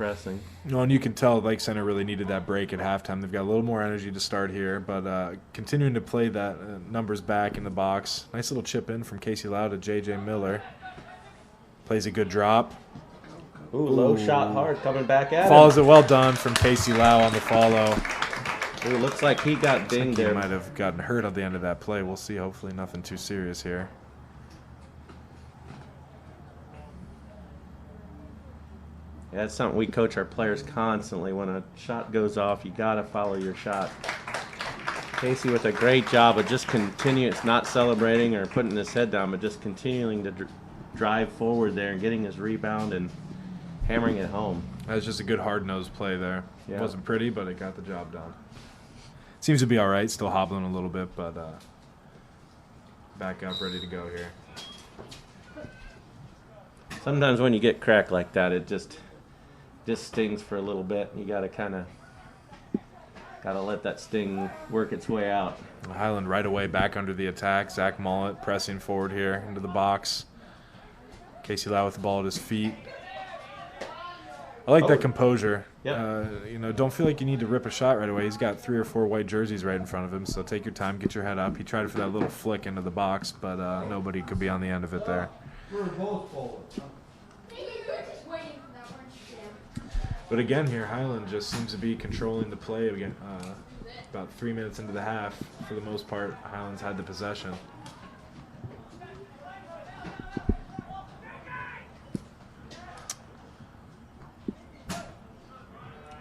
No, and you can tell Lake Center really needed that break at halftime. They've got a little more energy to start here, but continuing to play that numbers back in the box. Nice little chip in from Casey Lau to J.J. Miller. Plays a good drop. Ooh, low shot hard coming back at Follows him. it well done from Casey Lau on the follow. Ooh, looks like he got I think dinged he there. might have gotten hurt at the end of that play. We'll see. Hopefully nothing too serious here. Yeah, it's something we coach our players constantly. When a shot goes off, you got to follow your shot. Casey with a great job of just it's not celebrating or putting his head down, but just continuing to drive forward there and getting his rebound and hammering it home. That was just a good hard-nosed play there. Yeah. It wasn't pretty, but it got the job done. Seems to be all right. Still hobbling a little bit, but back up, ready to go here. Sometimes when you get cracked like that, it just stings for a little bit. You got to let that sting work its way out. Highland right away back under the attack. Zach Mullet pressing forward here into the box. Casey Lau with the ball at his feet. I like that composure. Yep. Don't feel like you need to rip a shot right away. He's got 3 or 4 white jerseys right in front of him, so take your time, get your head up. He tried for that little flick into the box, but nobody could be on the end of it there. But again here, Highland just seems to be controlling the play again. About 3 minutes into the half, for the most part, Highland's had the possession.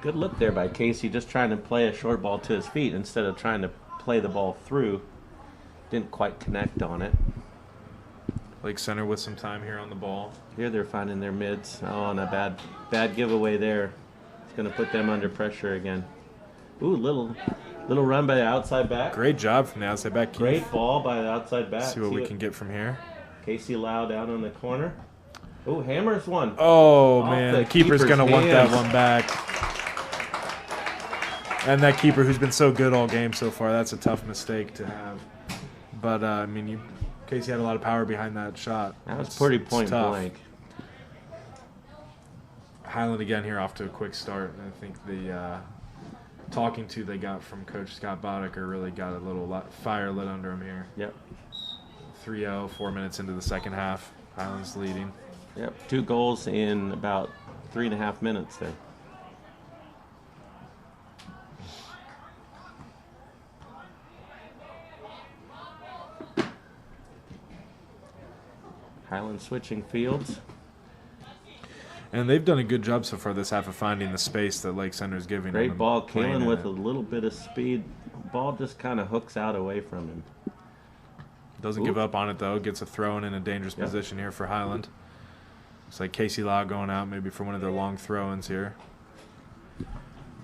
Good look there by Casey, just trying to play a short ball to his feet instead of trying to play the ball through. Didn't quite connect on it. Lake Center with some time here on the ball. Here they're finding their mids. Oh, and a bad giveaway there. It's going to put them under pressure again. Ooh, little run by the outside back. Great job from the outside back. Keith. Great ball by the outside back. See what we can get from here. Casey Lau down on the corner. Ooh, hammers one. Oh, Off man. the The keeper's keeper's going to want that hands. one back. And that keeper who's been so good all game so far, that's a tough mistake to have. But, I mean, Casey had a lot of power behind that shot. That was It's- pretty it's point tough. blank. Highland again here off to a quick start. And I think the talking to they got from Coach Scott Boddicker really got a little fire lit under him here. Yep. 3-0, 4 minutes into the second half. Highland's leading. Yep. 2 goals in about 3.5 minutes there. Highland switching fields. And they've done a good job so far this half of finding the space that Lake Center's giving them. Great and ball. playing Kalen in with it. a little bit of speed. Ball just kind of hooks out away from him. Doesn't Ooh. give up on it, though. Gets a throw in a dangerous Yeah. position here for Highland. Looks like Casey Lau going out maybe for one of their long throw-ins here.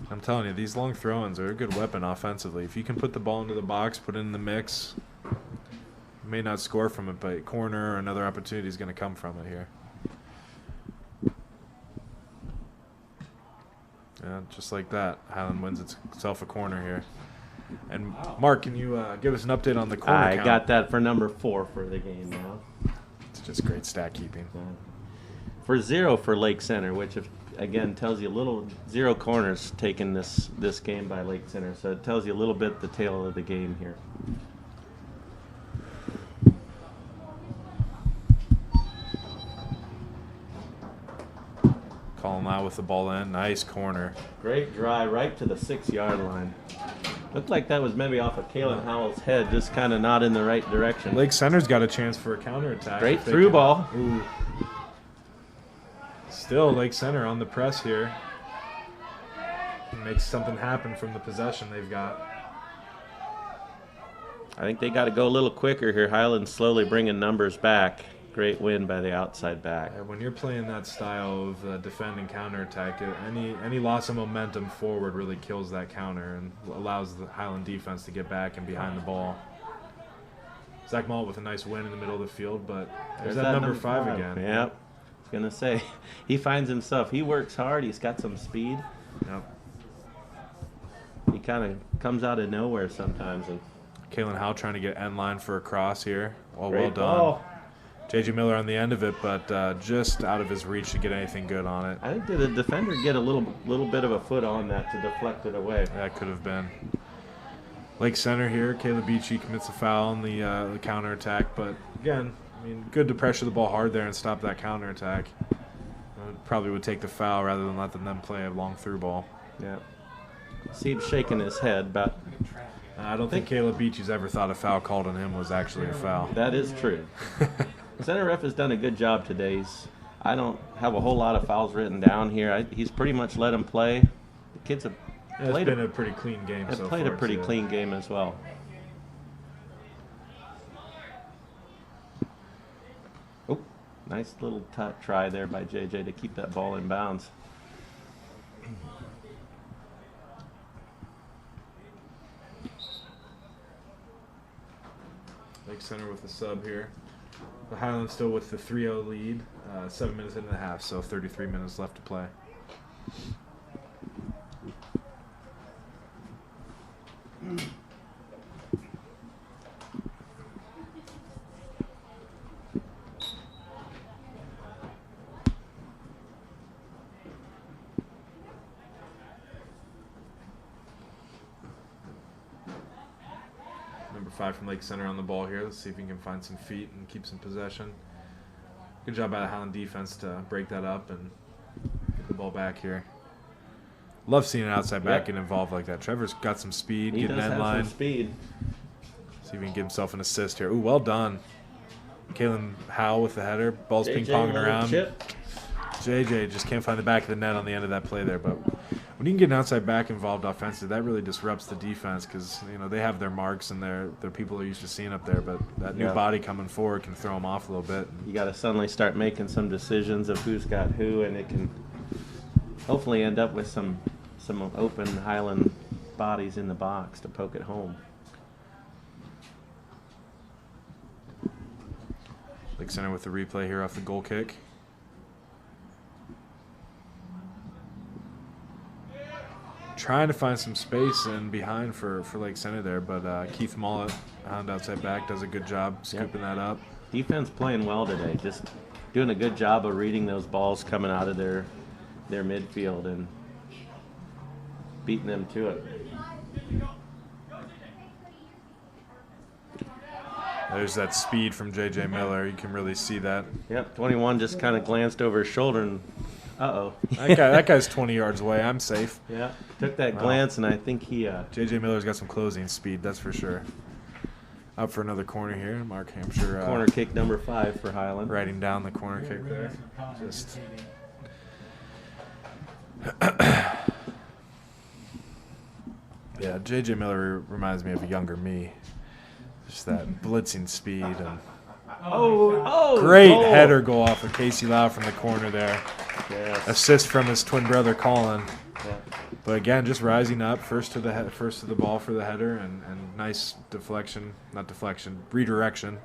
I'm telling you, these long throw-ins are a good weapon offensively. If you can put the ball into the box, put it in the mix, you may not score from it, but corner or another opportunity is going to come from it here. Yeah, just like that, Highland wins itself a corner here. And Mark, can you give us an update on the corner I count? got that for number 4 for the game now. It's just great stat keeping. For 0 for Lake Center, which again tells you a little 0 corners taken this game by Lake Center, so it tells you a little bit the tail of the game here. Colin Lau with the ball in. Nice corner. Great drive right to the 6-yard line. Looked like that was maybe off of Kalen Howell's head, just kind of not in the right direction. Lake Center's got a chance for a counterattack. Great if they through can- ball. Ooh. Still Lake Center on the press here. Makes something happen from the possession they've got. I think they got to go a little quicker here. Highland slowly bringing numbers back. Great win by the outside back. When you're playing that style of defend and counterattack, any loss of momentum forward really kills that counter and allows the Highland defense to get back and behind the ball. Zach Malt with a nice win in the middle of the field, but there's that number 5 again. Yep. I was going to say, he finds himself. He works hard. He's got some speed. Yep. He kind of comes out of nowhere sometimes. And Kalen Howe trying to get end line for a cross here. Well done. ball. JJ Miller on the end of it, but just out of his reach to get anything good on it. I think did the defender get a little bit of a foot on that to deflect it away? That could have been. Lake Center here. Caleb Beachy commits a foul on the counterattack, but again, I mean, good to pressure the ball hard there and stop that counterattack. Probably would take the foul rather than letting them play a long through ball. Yeah. Seeb's shaking his head, but I don't think Caleb Beachy's ever thought a foul called on him was actually a foul. that is true. Center ref has done a good job today. I don't have a whole lot of fouls written down here. He's pretty much let him play. The kids have It's played been a pretty clean game so far. played a pretty too. clean game as well. Oh, nice little try there by JJ to keep that ball in bounds. Lake Center with the sub here. The Highlands still with the 3-0 lead. 7 minutes into the half, so 33 minutes left to play. Number 5 from Lake Center on the ball here. Let's see if he can find some feet and keep some possession. Good job by the Highland defense to break that up and get the ball back here. Love seeing an outside back get involved like that. Trevor's got some speed, He getting does end have line. some speed. See if he can give himself an assist here. Ooh, well done. Kalen Howell with the header. Ball's JJ ping-ponging little around. chip. JJ just can't find the back of the net on the end of that play there, but when you can get an outside back involved offensively, that really disrupts the defense because they have their marks and their people are used to seeing up there. But that new body coming forward can throw them off a little bit. You got to suddenly start making some decisions of who's got who, and it can hopefully end up with some open Highland bodies in the box to poke it home. Lake Center with the replay here off the goal kick. Trying to find some space in behind for Lake Center there, but Keith Mullet, Hound outside back, does a good job scooping that up. Defense playing well today, just doing a good job of reading those balls coming out of their midfield and beating them to it. There's that speed from J.J. Miller. You can really see that. Yep, 21 just kind of glanced over his shoulder and, uh-oh. That guy's 20 yards away. I'm safe. Yeah, took that glance, and I think he... J.J. Miller's got some closing speed, that's for sure. Up for another corner here. Mark Hampshire. Corner kick number 5 for Highland. Writing down the corner kick there. Just... Yeah, J.J. Miller reminds me of a younger me. Just that blitzing speed and great goal. header goal off of Casey Lau from the corner there. Yes. Assist from his twin brother Colin. Yeah. But again, just rising up first to the ball for the header and nice redirection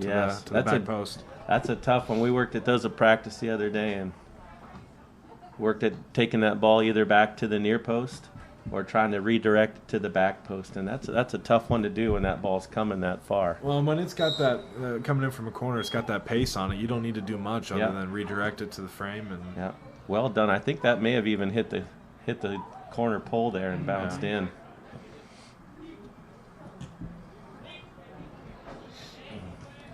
to the back post. That's a tough one. We worked at those at practice the other day and worked at taking that ball either back to the near post or trying to redirect it to the back post, and that's a tough one to do when that ball's coming that far. Well, when it's got that coming in from a corner, it's got that pace on it. You don't need to do much other than redirect it to the frame. And yeah, well done. I think that may have even hit the corner pole there and bounced in.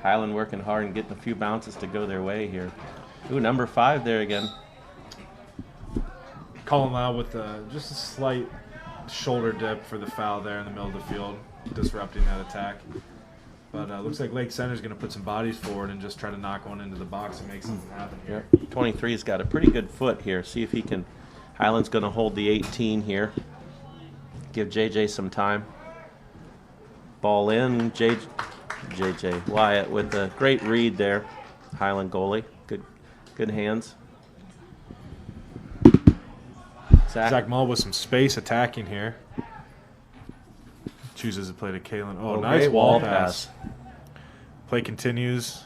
Highland working hard and getting a few bounces to go their way here. Ooh, number 5 there again. Colin Lau with just a slight shoulder dip for the foul there in the middle of the field, disrupting that attack. But looks like Lake Center's going to put some bodies forward and just try to knock one into the box and make something happen here. 23's got a pretty good foot here. See if he can. Highland's going to hold the 18 here. Give JJ some time. Ball in. JJ Wyatt with a great read there. Highland goalie. Good hands. Zach Mull with some space attacking here. Chooses to play to Kalen. Oh, nice wall pass. Play continues.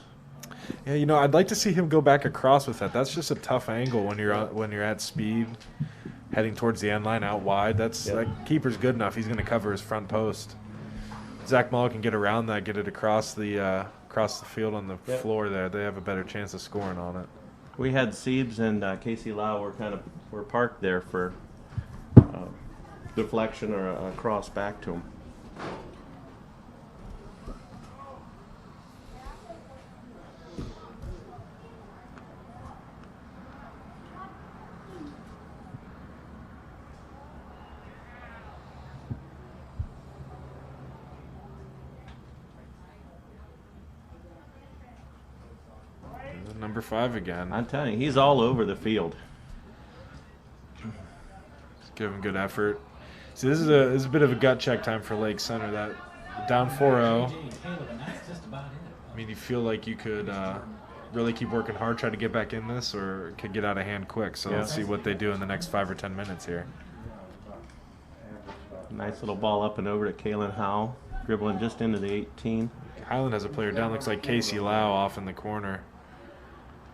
Yeah, I'd like to see him go back across with that. That's just a tough angle when you're at speed, heading towards the end line out wide. That keeper's good enough. He's going to cover his front post. Zach Mull can get around that, get it across the field on the floor there. They have a better chance of scoring on it. We had Siebes and Casey Lau were parked there for deflection or a cross back to him. Number 5 again. I'm telling you, he's all over the field. Give him good effort. See, this is a bit of a gut check time for Lake Center. That down 4-0. I mean, you feel like you could really keep working hard, try to get back in this, or it could get out of hand quick. So let's see what they do in the next 5 or 10 minutes here. Nice little ball up and over to Kalen Howe, dribbling just into the 18. Highland has a player down. Looks like Casey Lau off in the corner.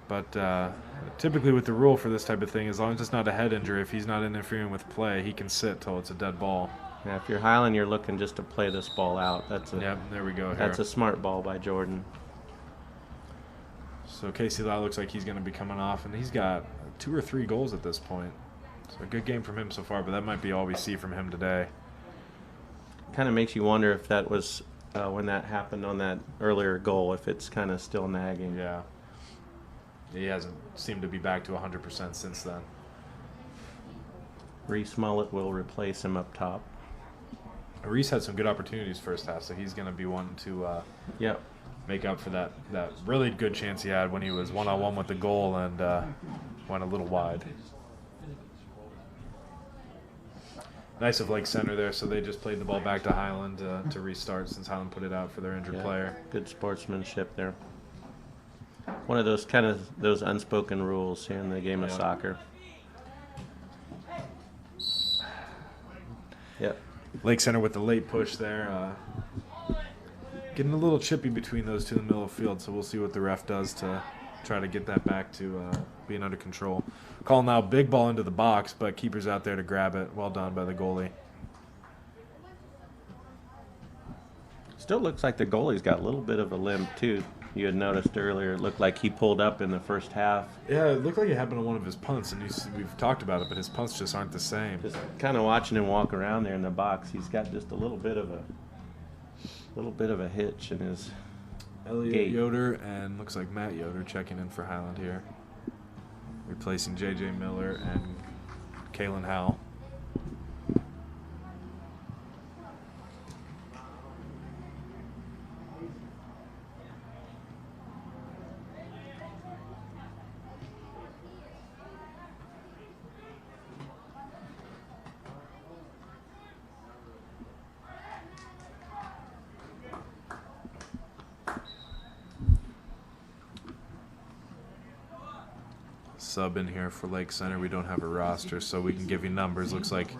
But typically with the rule for this type of thing, as long as it's not a head injury, if he's not interfering with play, he can sit till it's a dead ball. Yeah, if you're Highland, you're looking just to play this ball out. There we go here. That's a smart ball by Jordan. So Casey Lau looks like he's going to be coming off, and he's got 2 or 3 goals at this point. So a good game from him so far, but that might be all we see from him today. Kind of makes you wonder if that was when that happened on that earlier goal, if it's kind of still nagging. Yeah. He hasn't seemed to be back to 100% since then. Reese Mullet will replace him up top. Reese had some good opportunities first half, so he's going to be wanting to make up for that really good chance he had when he was one-on-one with the goal and went a little wide. Nice of Lake Center there, so they just played the ball back to Highland to restart since Highland put it out for their injured player. Good sportsmanship there. One of those those unspoken rules here in the game of soccer. Yep. Lake Center with the late push there. Getting a little chippy between those two in the middle of the field, so we'll see what the ref does to try to get that back to being under control. Call now, big ball into the box, but keeper's out there to grab it. Well done by the goalie. Still looks like the goalie's got a little bit of a limp too. You had noticed earlier, it looked like he pulled up in the first half. Yeah, it looked like it happened on one of his punts, and we've talked about it, but his punts just aren't the same. Just kind of watching him walk around there in the box, he's got just a little bit of a hitch in his Elliot gait. Yoder and looks like Matt Yoder checking in for Highland here, replacing J.J. Miller and Kalen Howell. Sub in here for Lake Center. We don't have a roster, so we can give you numbers. Looks like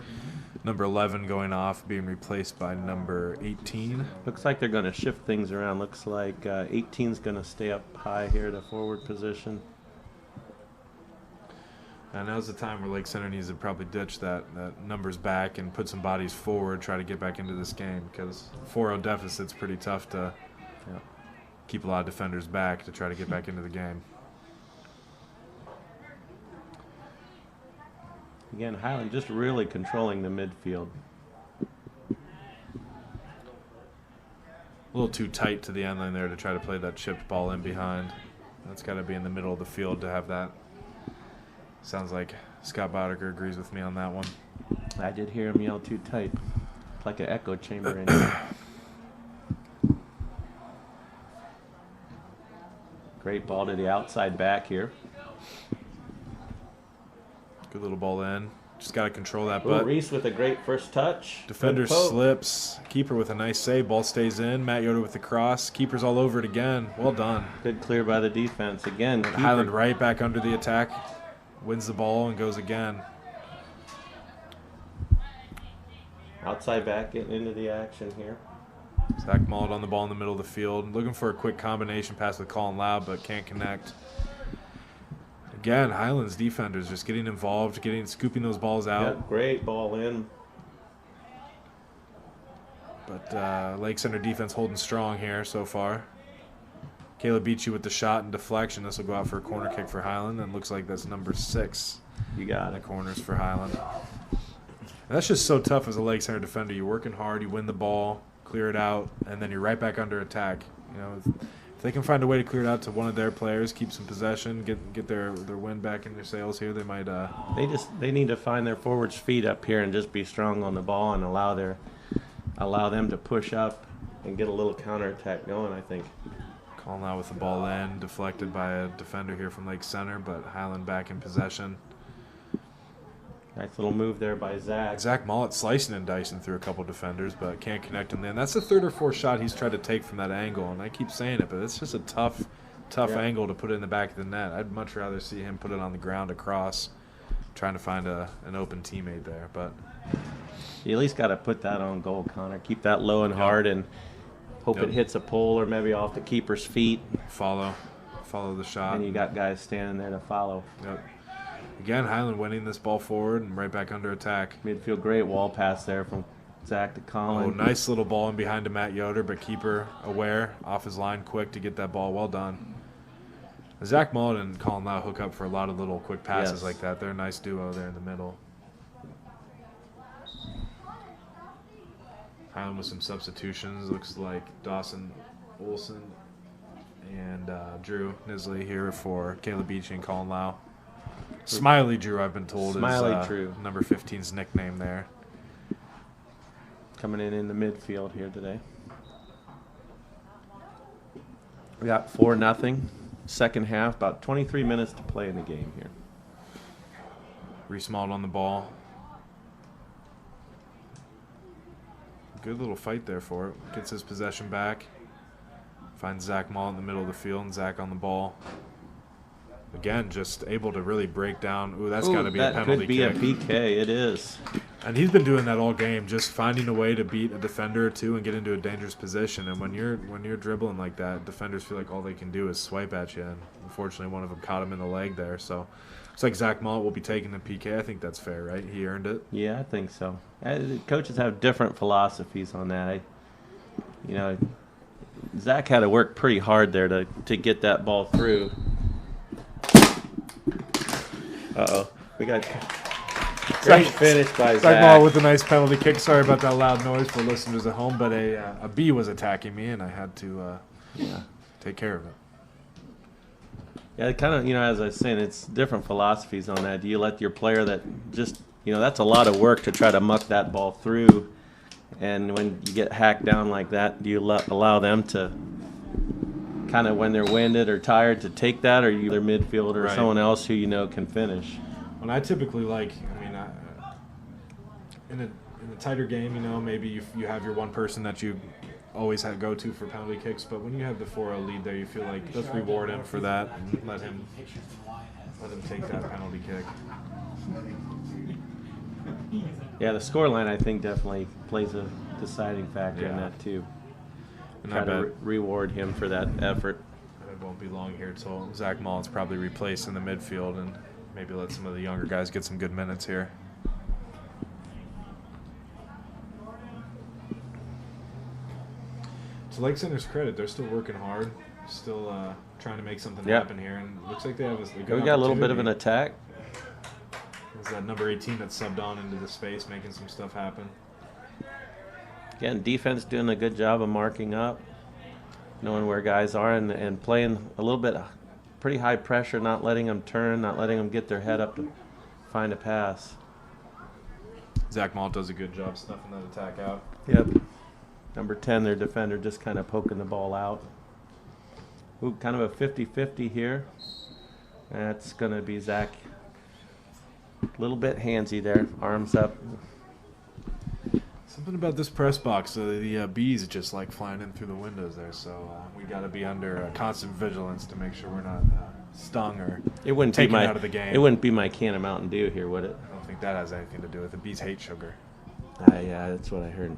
number 11 going off, being replaced by number 18. Looks like they're going to shift things around. Looks like 18's going to stay up high here at a forward position. And now's the time where Lake Center needs to probably ditch that numbers back and put some bodies forward, try to get back into this game, because 4-0 deficit's pretty tough to keep a lot of defenders back to try to get back into the game. Again, Highland just really controlling the midfield. A little too tight to the end line there to try to play that chipped ball in behind. That's got to be in the middle of the field to have that. Sounds like Scott Boudiker agrees with me on that one. I did hear him yell too tight. It's like an echo chamber in here. Great ball to the outside back here. Good little ball in. Just got to control that Ooh, butt. Reese with a great first touch. Defender Good poke. slips. Keeper with a nice save. Ball stays in. Matt Yoder with the cross. Keeper's all over it again. Well done. Good clear by the defense. Again, keeper. Highland right back under the attack. Wins the ball and goes again. Outside back getting into the action here. Zach Mullet on the ball in the middle of the field. Looking for a quick combination pass with Colin Loud, but can't connect. Again, Highlands defenders just getting involved, scooping those balls out. Yep, great ball in. But Lake Center defense holding strong here so far. Caleb Beachy with the shot and deflection. This will go out for a corner kick for Highland, and looks like that's number 6. You got The it. corners for Highland. And that's just so tough as a Lake Center defender. You're working hard, you win the ball, clear it out, and then you're right back under attack. You know, if they can find a way to clear it out to one of their players, keep some possession, get their win back in their sails here, they might. They need to find their forwards' feet up here and just be strong on the ball and allow them to push up and get a little counterattack going, I think. Calling out with the ball in, deflected by a defender here from Lake Center, but Highland back in possession. Nice little move there by Zach. Zach Mullet slicing and dicing through a couple defenders, but can't connect him there. That's the third or fourth shot he's tried to take from that angle, and I keep saying it, but it's just a tough angle to put it in the back of the net. I'd much rather see him put it on the ground across, trying to find an open teammate there. But You at least got to put that on goal, Connor. Keep that low and hard and hope it hits a pole or maybe off the keeper's feet. follow the shot. And you got guys standing there to follow. Yep. Again, Highland winning this ball forward and right back under attack. Midfield, great wall pass there from Zach to Oh, Colin. nice little ball in behind to Matt Yoder, but keeper aware, off his line quick to get that ball. Well done. Zach Mullet and Colin Lau hook up for a lot of little quick passes Yes. like that. They're a nice duo there in the middle. Highland with some substitutions. Looks like Dawson Olson and Drew Nisley here for Caleb Beachy and Colin Lau. Smiley Drew, I've been told, Smiley is Drew. number 15's nickname there. Coming in the midfield here today. We got 4-0. Second half, about 23 minutes to play in the game here. Reese Mullet on the ball. good little fight there for it. Gets his possession back. Finds Zach Mall in the middle of the field, and Zach on the ball. Again, just able to really break down. Ooh, that's got to be a penalty kick. That could be a PK. It is. And he's been doing that all game, just finding a way to beat a defender or two and get into a dangerous position. And when you're dribbling like that, defenders feel like all they can do is swipe at you. And unfortunately, one of them caught him in the leg there. So it's like Zach Mullet will be taking the PK. I think that's fair, right? He earned it. Yeah, I think so. Coaches have different philosophies on that. Zach had to work pretty hard there to get that ball through. Uh-oh. We got great finish by Zach Mall Zach. with a nice penalty kick. Sorry about that loud noise for listeners at home, but a bee was attacking me, and I had to take care of it. Yeah, kind of, as I was saying, it's different philosophies on that. Do you let your player that just, that's a lot of work to try to muck that ball through, and when you get hacked down like that, do you allow them to kind of, when they're winded or tired, to take that, or you their midfielder or Right. someone else who can finish? When I typically in a tighter game, maybe you have your one person that you always go to for penalty kicks, but when you have the 4-0 lead there, you feel like let's reward him for that and let him take that penalty kick. Yeah, the scoreline, I think, definitely plays a deciding factor in Yeah. that too. And Try I to bet reward him for that effort. it won't be long here till Zach Mullet's probably replaced in the midfield, and maybe let some of the younger guys get some good minutes here. To Lake Center's credit, they're still working hard, still trying to make something happen here, and it looks like they have a good We got a little bit of an opportunity. attack. There's that number 18 that's subbed on into the space, making some stuff happen. Again, defense doing a good job of marking up, knowing where guys are, and playing a little bit pretty high pressure, not letting them turn, not letting them get their head up to find a pass. Zach Mullet does a good job snuffing that attack out. Yep. Number 10, their defender, just kind of poking the ball out. Ooh, kind of a 50-50 here. That's going to be Zach. A little bit handsy there, arms up. Something about this press box, the bees just like flying in through the windows there, so we got to be under constant vigilance to make sure we're not stung or It wouldn't taken be my out of the game. It wouldn't be my can of Mountain Dew here, would it? I don't think that has anything to do with it. Bees hate sugar. Yeah, that's what I heard.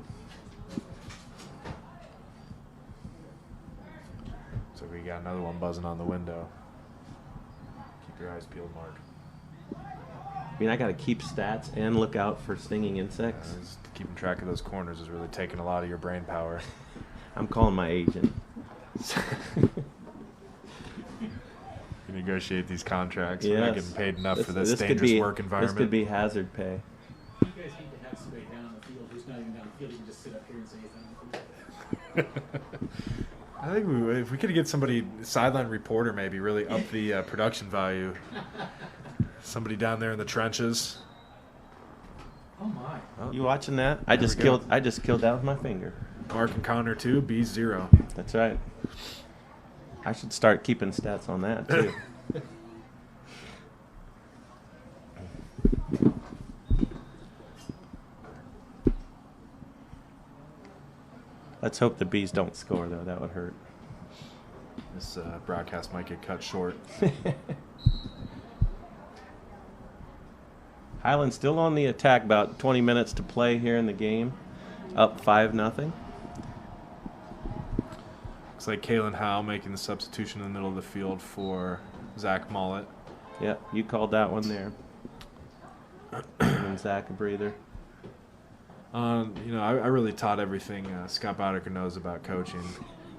So we got another one buzzing on the window. Keep your eyes peeled, Mark. I mean, I got to keep stats and look out for stinging insects. Just keeping track of those corners is really taking a lot of your brain power. I'm calling my agent. You negotiate these contracts. We're not Yes. getting paid enough for this could dangerous be, work environment. This could be hazard pay. You guys need to have somebody down on the field who's not even down the field. You can just sit up here and say anything. I think if we could get somebody, sideline reporter maybe, really up the production value. Somebody down there in the trenches. Oh my. Oh, You watching that? I There just we go. killed that with my finger. Mark and Connor 2, Bees 0. That's right. I should start keeping stats on that too. Let's hope the Bees don't score, though. That would hurt. This broadcast might get cut short. Highland still on the attack. About 20 minutes to play here in the game. Up 5-0. Looks like Kalen Howe making the substitution in the middle of the field for Zach Mullet. Yeah, you called that one there. And Zach a breather. I really taught everything Scott Bowdecker knows about coaching.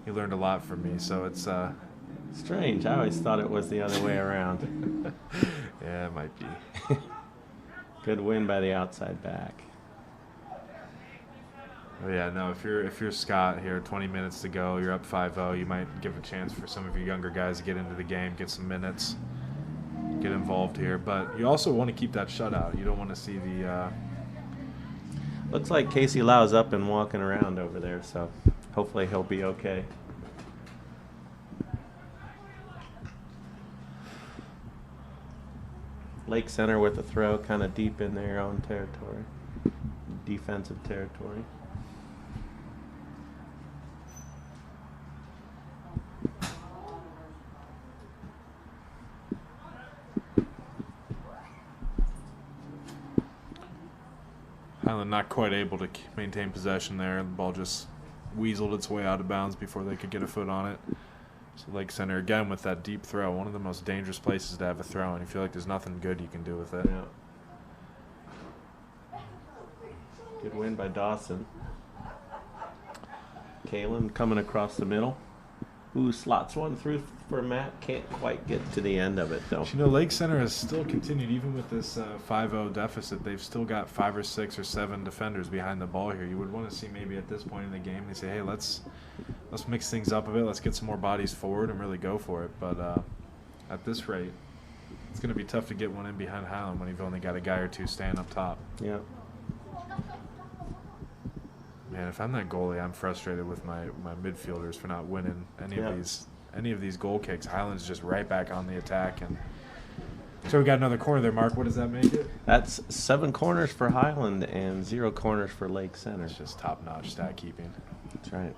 He learned a lot from me, so it's Strange. I always thought it was the other way around. yeah, it might be. Good win by the outside back. Oh yeah, no. If you're Scott here, 20 minutes to go, you're up 5-0. You might give a chance for some of your younger guys to get into the game, get some minutes, get involved here. But you also want to keep that shutout. You don't want to see the. Looks like Casey Lau's up and walking around over there, so hopefully he'll be okay. Lake Center with a throw kind of deep in their own territory, defensive territory. Highland not quite able to maintain possession there. The ball just weaseled its way out of bounds before they could get a foot on it. So Lake Center, again, with that deep throw, one of the most dangerous places to have a throw, and you feel like there's nothing good you can do with it. Yeah. Good win by Dawson. Kalen coming across the middle. Who slots one through for Matt. Can't quite get to the end of it, though. But you know, Lake Center has still continued, even with this 5-0 deficit, they've still got 5 or 6 or 7 defenders behind the ball here. You would want to see maybe at this point in the game, they say, hey, let's mix things up a bit. Let's get some more bodies forward and really go for it. But at this rate, it's going to be tough to get one in behind Highland when you've only got a guy or two staying up top. Yeah. Man, if I'm that goalie, I'm frustrated with my midfielders for not winning any of these goal kicks. Highland's just right back on the attack, and so we got another corner there. Mark, what does that make it? That's 7 corners for Highland and 0 corners for Lake Center. It's just top-notch stat keeping. That's right.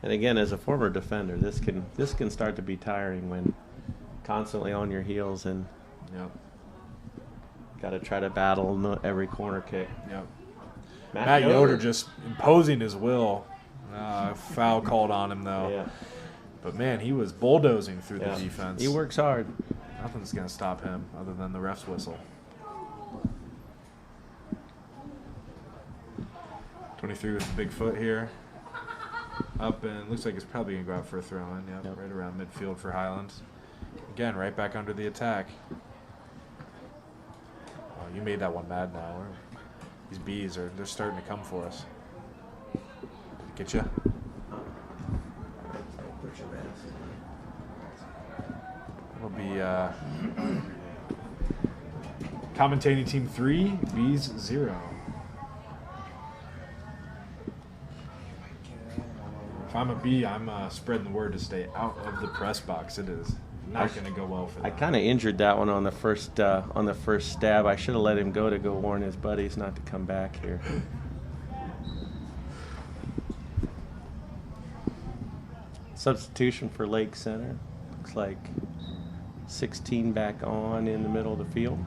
And again, as a former defender, this can start to be tiring when constantly on your heels and Yep. got to try to battle every corner kick. Yep. Matt Yoder just imposing his will. Foul called on him, though. Yeah. But, man, he was bulldozing through Yeah. the defense. He works hard. Nothing's going to stop him other than the ref's whistle. 23 with a big foot here. Up, and looks like it's probably going to go out for a throw-in. Yep, right around midfield for Highlands. Again, right back under the attack. Oh, you made that one mad now. These bees they're starting to come for us. Get you? It'll be commentating team 3, bees 0. If I'm a bee, I'm spreading the word to stay out of the press box. It is not going to go well for them. I kind of injured that one on the first stab. I should have let him go to go warn his buddies not to come back here. Substitution for Lake Center. Looks like 16 back on in the middle of the field.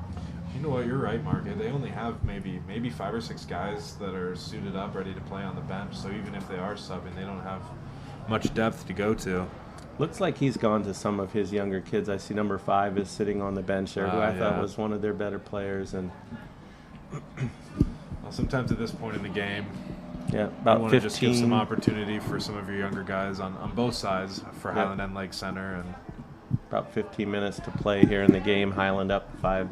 You know what? You're right, Mark. They only have maybe 5 or 6 guys that are suited up, ready to play on the bench. So even if they are subbing, they don't have much depth to go to. Looks like he's gone to some of his younger kids. I see number 5 is sitting on the bench there, who I thought was one of their better players. And well, sometimes at this point in the game, yeah, you about want to 15. just give some opportunity for some of your younger guys on both sides for Highland and Lake Center. And about 15 minutes to play here in the game. Highland up 5-0.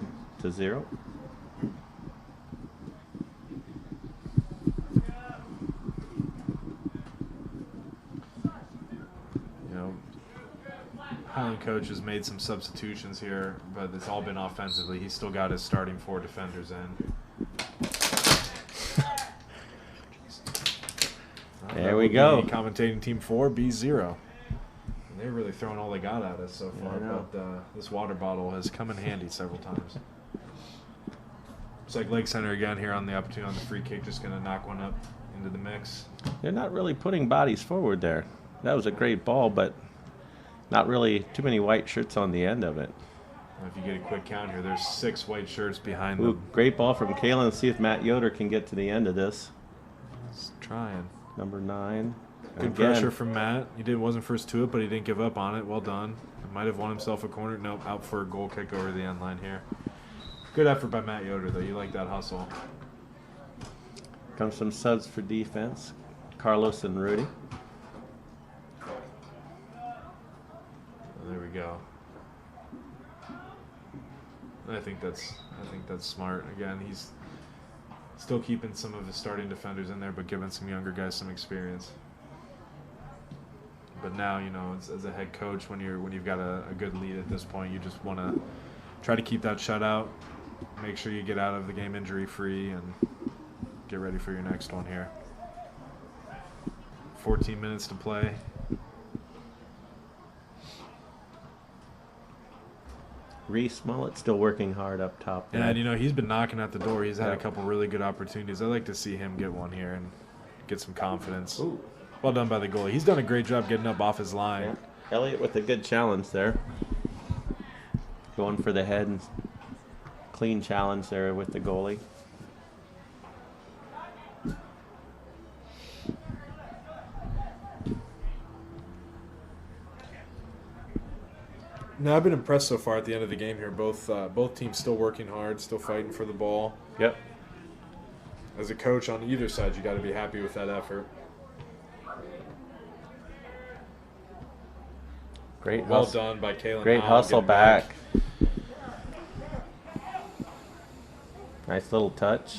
Highland coach has made some substitutions here, but it's all been offensively. He's still got his starting 4 defenders in. There we go. Commentating team 4, B0. And they're really throwing all they got at us so far, but this water bottle has come in handy several times. It's like Lake Center again here on the opportunity on the free kick, just going to knock one up into the mix. They're not really putting bodies forward there. That was a great ball, but not really too many white shirts on the end of it. If you get a quick count here, there's 6 white shirts behind Ooh, them. great ball from Kalen. Let's see if Matt Yoder can get to the end of this. He's trying. Number 9. Good Again. pressure from Matt. He wasn't first to it, but he didn't give up on it. Well done. Might have won himself a corner. Nope, out for a goal kick over the end line here. Good effort by Matt Yoder, though. You like that hustle. Comes some subs for defense. Carlos and Rudy. There we go. I think that's smart. Again, he's still keeping some of his starting defenders in there, but giving some younger guys some experience. But now, as a head coach, when you've got a good lead at this point, you just want to try to keep that shutout, make sure you get out of the game injury free, and get ready for your next one here. 14 minutes to play. Reese Mullet still working hard up top there. And, he's been knocking at the door. He's had a couple really good opportunities. I'd like to see him get one here and get some confidence. Ooh. Well done by the goalie. He's done a great job getting up off his line. Yeah. Elliott with a good challenge there. Going for the head and clean challenge there with the goalie. No, I've been impressed so far at the end of the game here. Both teams still working hard, still fighting for the ball. Yep. As a coach on either side, you got to be happy with that effort. Great Well hustle. done by Kalen. Great Howell hustle getting back. Nice little touch.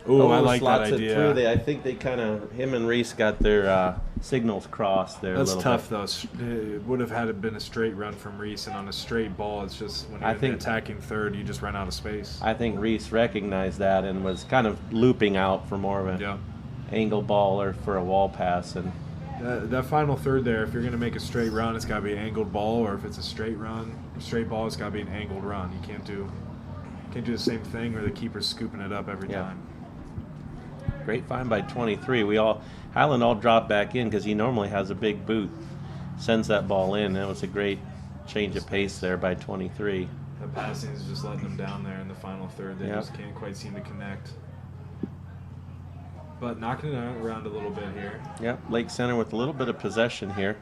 Ooh, I like that slots it idea. through. I think they kind of, him and Reese got their signals crossed there. That's a little tough, bit. though. It would have had been a straight run from Reese, and on a straight ball, it's just when I you're think- attacking third, you just run out of space. I think Reese recognized that and was kind of looping out for more of an Yeah. angle ball or for a wall pass. And That final third there, if you're going to make a straight run, it's got to be an angled ball, or if it's a straight ball, it's got to be an angled run. You can't do the same thing where the keeper's scooping it up every Yeah. time. great find by 23. Highland all dropped back in because he normally has a big boot. Sends that ball in. That was a great change of pace there by 23. The passing is just letting them down there in the final third. They Yep. just can't quite seem to connect. But knocking it around a little bit here. Yep, Lake Center with a little bit of possession here.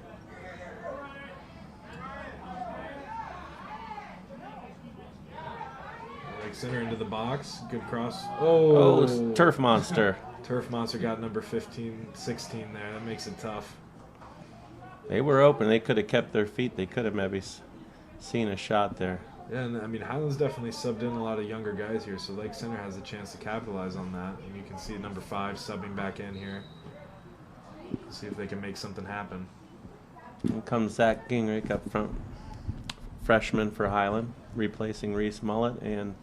Lake Center into the box. Good cross. Oh, it's Turf Monster. Turf Monster got number 15, 16 there. That makes it tough. They were open. They could have kept their feet. They could have maybe seen a shot there. Yeah, and I mean, Highlands definitely subbed in a lot of younger guys here, so Lake Center has a chance to capitalize on that. And you can see number 5 subbing back in here. See if they can make something happen. And comes Zach Gingrich up front, freshman for Highland, replacing Reese Mullet. And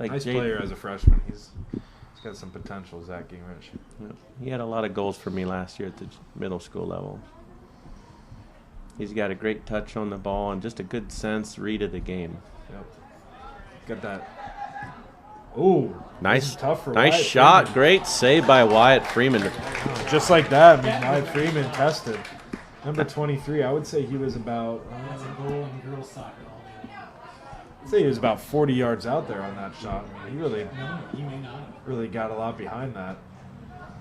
like Nice Jade- player as a freshman. He's got some potential, Zach Gingrich. Yeah, he had a lot of goals for me last year at the middle school level. He's got a great touch on the ball and just a good sense read of the game. Yep. Got that. Ooh, Nice, tough for nice Wyatt shot. Freeman. Great save by Wyatt Freeman. Just like that. I mean, Wyatt Freeman tested. Number 23, I would say he was about. That's a goal in girls soccer. I'd say he was about 40 yards out there on that shot. I mean, he No, he may not. really got a lot behind that.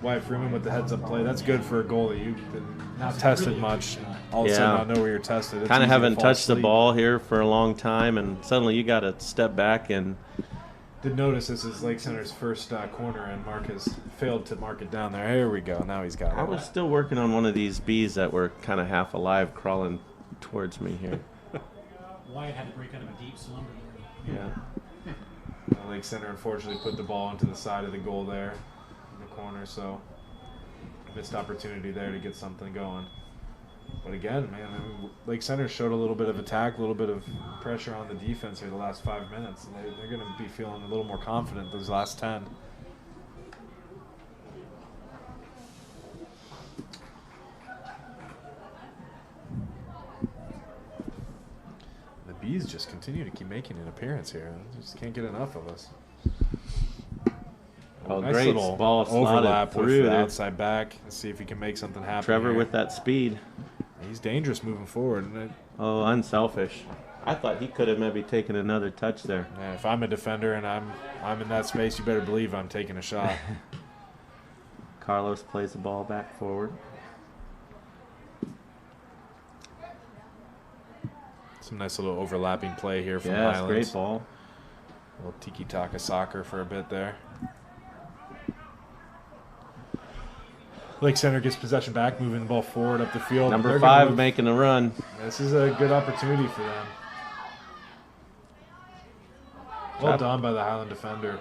Wyatt Freeman with the heads-up play. That's good for a goalie. You've been not tested much. All of a sudden, Yeah. I know where you're tested. It's Kind of easy to haven't fall touched the asleep. ball here for a long time, and suddenly you got to step back and Did notice this is Lake Center's first corner, and Marcus failed to mark it down there. Here we go. Now he's got it. I was still working on one of these bees that were kind of half alive crawling towards me here. Wyatt had to break out of a deep slumber there. Yeah. Lake Center unfortunately put the ball into the side of the goal there in the corner, so missed opportunity there to get something going. But again, man, I mean, Lake Center showed a little bit of attack, a little bit of pressure on the defense here the last 5 minutes, and they're going to be feeling a little more confident those last 10. The Bees just continue to keep making an appearance here. They just can't get enough of us. Oh, Nice great little ball slotted overlap with through the there. outside back. Let's see if he can make something happen. Trevor here. with that speed. He's dangerous moving forward. And Oh, unselfish. I thought he could have maybe taken another touch there. if I'm a defender and I'm in that space, you better believe I'm taking a shot. Carlos plays the ball back forward. Some nice little overlapping play here from Yes, Highlands. great ball. A little tiki-taka soccer for a bit there. Lake Center gets possession back, moving the ball forward up the field. Number They're gonna 5 move- making a run. This is a good opportunity for them. Well Trap- done by the Highland defender.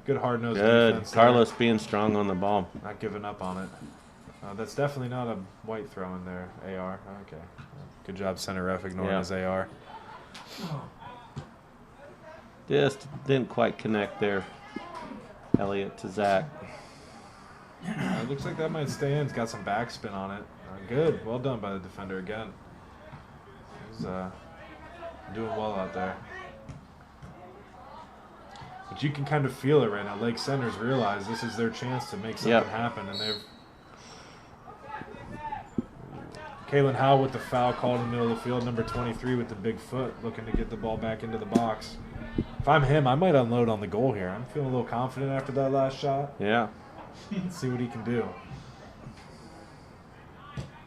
Good hard-nosed Good. defense there. Carlos being strong on the ball. Not giving up on it. That's definitely not a white throw in there, AR. Okay. Good job, center ref, ignoring Yeah. his AR. Just didn't quite connect there. Elliott to Zach. It looks like that might stay in. It's got some backspin on it. Good. Well done by the defender again. He's doing well out there. But you can kind of feel it right now. Lake Center's realized this is their chance to make something Yep. happen, and they've Kalen Howell with the foul called in the middle of the field. Number 23 with the big foot, looking to get the ball back into the box. If I'm him, I might unload on the goal here. I'm feeling a little confident after that last shot. Yeah. Let's see what he can do.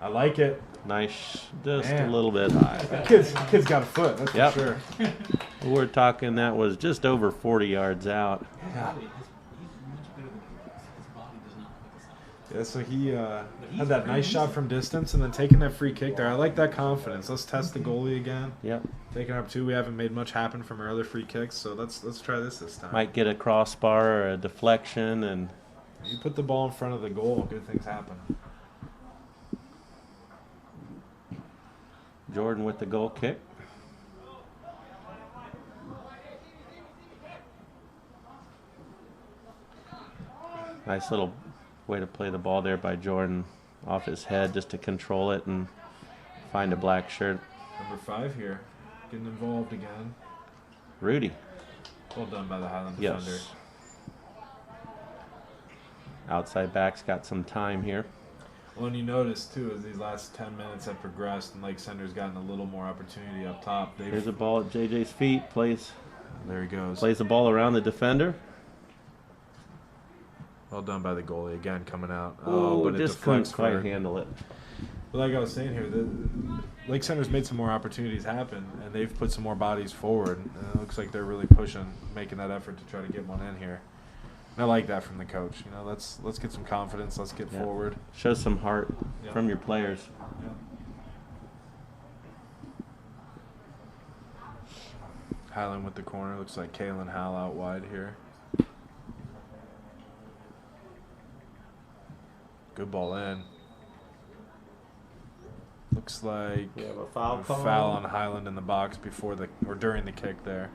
I like it. Nice. Just Man. a little bit high. Kid's got a foot, that's Yep. for sure. We're talking that was just over 40 yards out. Yeah. He's much better than his body does not look the size. Yeah, so he had that nice shot from distance and then taking that free kick there. I like that confidence. Let's test the goalie again. Yep. Taking up 2. We haven't made much happen from our other free kicks, so let's try this time. Might get a crossbar or a deflection, and You put the ball in front of the goal, good things happen. Jordan with the goal kick. Nice little way to play the ball there by Jordan off his head just to control it and find a black shirt. Number 5 here, getting involved again. Rudy. Well done by the Highland defender. Yes. Outside back's got some time here. Well, and you notice too, as these last 10 minutes have progressed and Lake Center's gotten a little more opportunity up top. Here's a ball at JJ's feet. Plays There he goes. the ball around the defender. Well done by the goalie again, coming out. Oh, but it just couldn't deflects quite for. handle it. But like I was saying here, the Lake Center's made some more opportunities happen, and they've put some more bodies forward. And it looks like they're really pushing, making that effort to try to get one in here. And I like that from the coach. You know, let's get some confidence. Let's get Yeah. forward. Show some heart Yeah. from your players. Yeah. Highland with the corner. Looks like Kalen Howell out wide here. Good ball in. Looks like We have a foul call. foul on Highland in the box before the or during the kick there.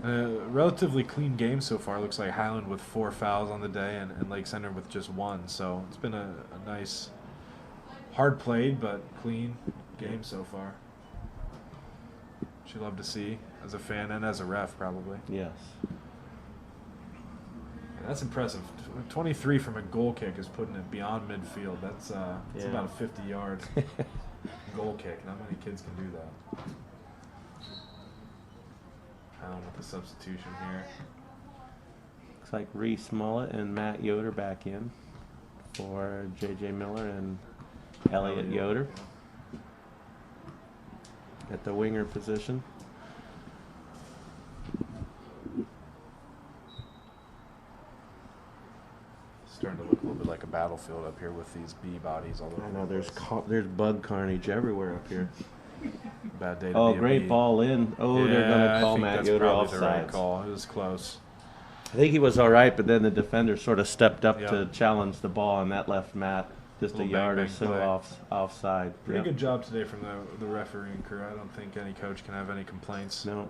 Relatively clean game so far. Looks like Highland with 4 fouls on the day and Lake Center with just 1. So it's been a nice, hard played but clean game so far. Which you love to see as a fan and as a ref probably. Yes. Yeah, that's impressive. 23 from a goal kick is putting it beyond midfield. That's Yeah. about a 50-yard goal kick. Not many kids can do that. Allen with the substitution here. Looks like Reese Mullet and Matt Yoder back in for J.J. Miller and Elliot Yoder at the winger position. Starting to look a little bit like a battlefield up here with these bee bodies all over. I know the there's place. there's bug carnage everywhere up here. Bad day to Oh, be a great bee. ball in. Oh, they're Yeah, gonna I call think Matt that's Yoder probably the right offsides. call. It was close. I think he was all right, but then the defender sort of stepped up Yeah. to challenge the ball, and that left Matt just a Little yard or bang-bang so play. offside. Pretty Yep. good job today from the refereeing crew. I don't think any coach can have any complaints. No.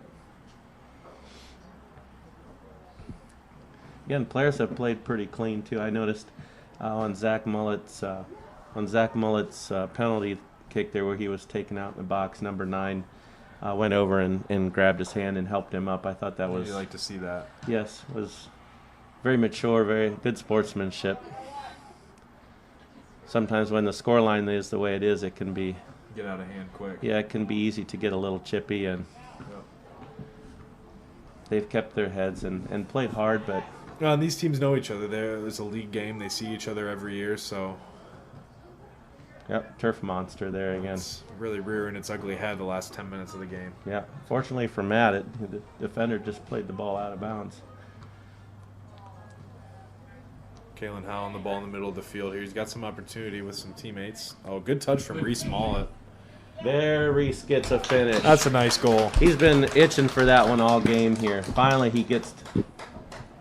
Again, players have played pretty clean too. I noticed on Zach Mullet's penalty kick there, where he was taken out in the box, number 9 went over and grabbed his hand and helped him up. I thought that was You like to see that. yes, was very mature, very good sportsmanship. Sometimes when the scoreline is the way it is, it can be Get out of hand quick. it can be easy to get a little chippy, and Yep. they've kept their heads and played hard, but No, and these teams know each other. There's a league game. They see each other every year, so yep, turf monster there again. it's really rearing its ugly head the last 10 minutes of the game. Yeah, fortunately for Matt, the defender just played the ball out of bounds. Kalen Howell on the ball in the middle of the field here. He's got some opportunity with some teammates. Oh, good touch from Reese Mullet. There, Reese gets a finish. That's a nice goal. He's been itching for that one all game here. Finally, he gets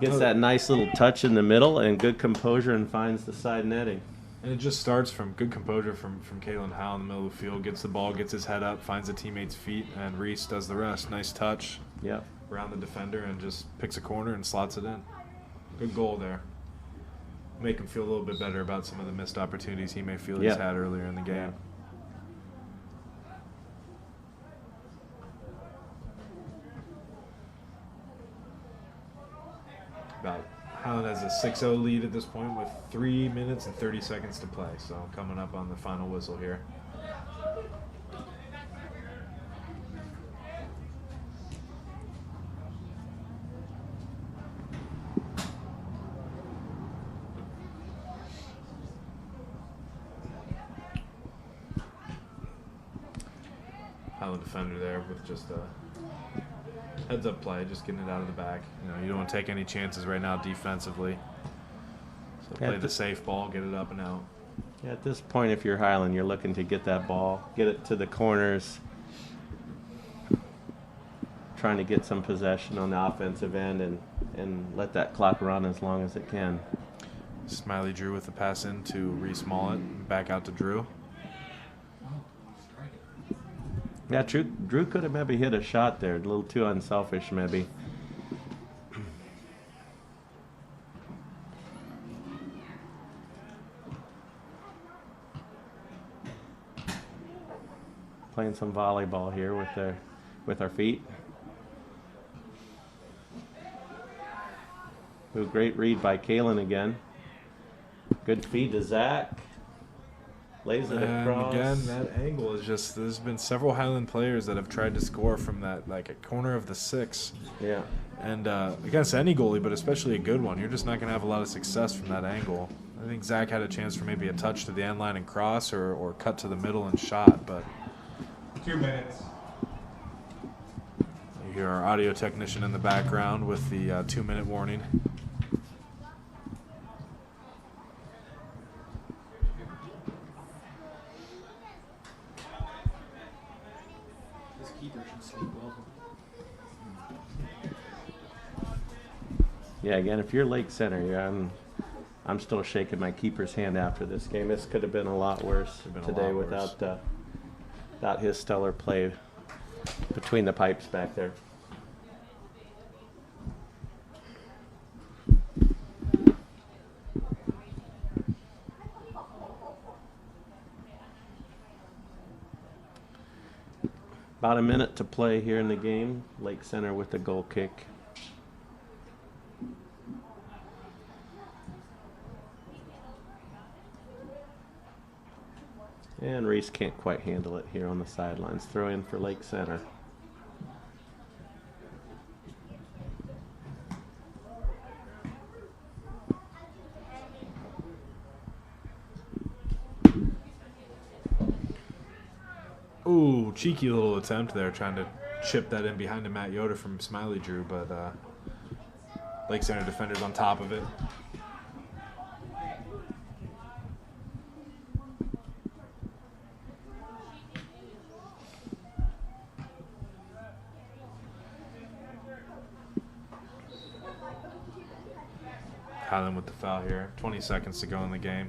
that nice little touch in the middle and good composure and finds the side netting. And it just starts from good composure from Kalen Howell in the middle of the field. Gets the ball, gets his head up, finds the teammate's feet, and Reese does the rest. Nice touch Yep. around the defender and just picks a corner and slots it in. Good goal there. Make him feel a little bit better about some of the missed opportunities he may feel he's Yeah. had earlier in the game. About Highland has a 6-0 lead at this point with 3 minutes and 30 seconds to play. So coming up on the final whistle here. Highland defender there with just a heads-up play, just getting it out of the back. You know, you don't want to take any chances right now defensively. So play the safe ball, get it up and out. Yeah, at this point, if you're Highland, you're looking to get that ball, get it to the corners, trying to get some possession on the offensive end and let that clock run as long as it can. Smiley Drew with the pass in to Reese Mollett. Back out to Drew. Yeah, Drew could have maybe hit a shot there, a little too unselfish maybe. Playing some volleyball here with our feet. Ooh, great read by Kalen again. Good feed to Zach. Lays it And across. again, that angle is just, there's been several Highland players that have tried to score from that, like a corner of the 6. Yeah. And against any goalie, but especially a good one, you're just not going to have a lot of success from that angle. I think Zach had a chance for maybe a touch to the end line and cross or cut to the middle and shot, but 2 minutes. you hear our audio technician in the background with the 2-minute warning. This keeper should sleep well. Yeah, again, if you're Lake Center, I'm still shaking my keeper's hand after this game. This could have been a lot worse Could've been a today lot worse. without his stellar play between the pipes back there. About a minute to play here in the game. Lake Center with the goal kick. And Reese can't quite handle it here on the sidelines. Throw in for Lake Center. Ooh, cheeky little attempt there, trying to chip that in behind to Matt Yoder from Smiley Drew, but Lake Center defenders on top of it. Highland with the foul here. 20 seconds to go in the game.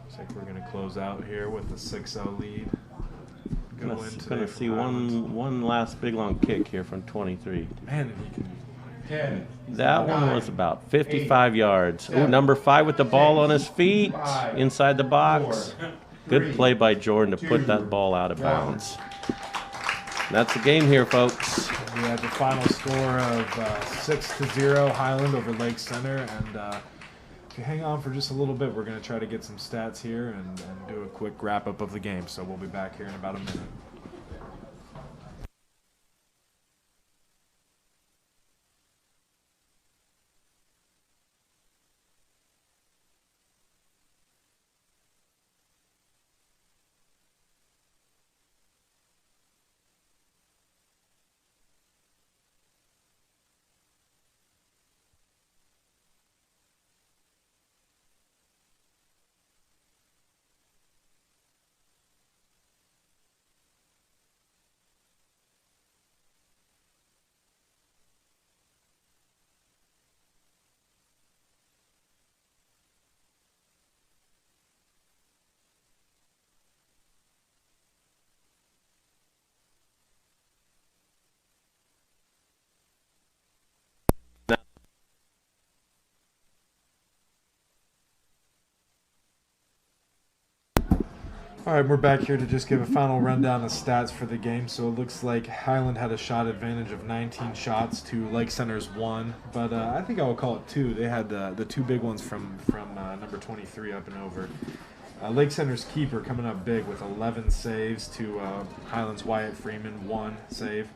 Looks like we're going to close out here with a 6-0 lead. Good win today Gonna from see Highland. one last big long kick here from 23. Man, and he can 10. That one was about 55 yards. Ooh, number 5 with the ball on his feet inside the box. Good play by Jordan to put that ball out of bounds. That's the game here, folks. We had the final score of 6-0 Highland over Lake Center, and if you hang on for just a little bit, we're going to try to get some stats here and do a quick wrap-up of the game. So we'll be back here in about a minute. All right, we're back here to just give a final rundown of stats for the game. So it looks like Highland had a shot advantage of 19 shots to Lake Center's 1, but I think I would call it 2. They had the 2 big ones from number 23 up and over. Lake Center's keeper coming up big with 11 saves to Highland's Wyatt Freeman, 1 save.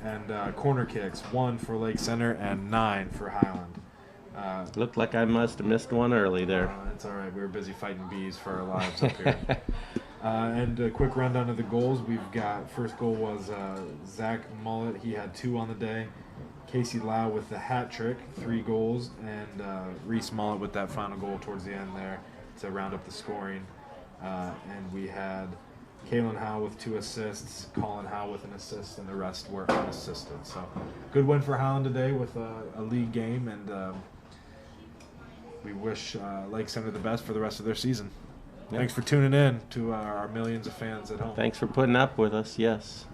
And corner kicks, 1 for Lake Center and 9 for Highland. Looked like I must have missed one early there. It's all right. We were busy fighting bees for our lives up here. And a quick rundown of the goals. We've got, first goal was Zach Mullet. He had 2 on the day. Casey Lau with the hat trick, 3 goals. And Reese Mullet with that final goal towards the end there to round up the scoring. And we had Kalen Howe with 2 assists, Colin Howe with an assist, and the rest were unassisted. So good win for Highland today with a league game, and we wish Lake Center the best for the rest of their season. Yeah. Thanks for tuning in to our millions of fans at home. Thanks for putting up with us. Yes.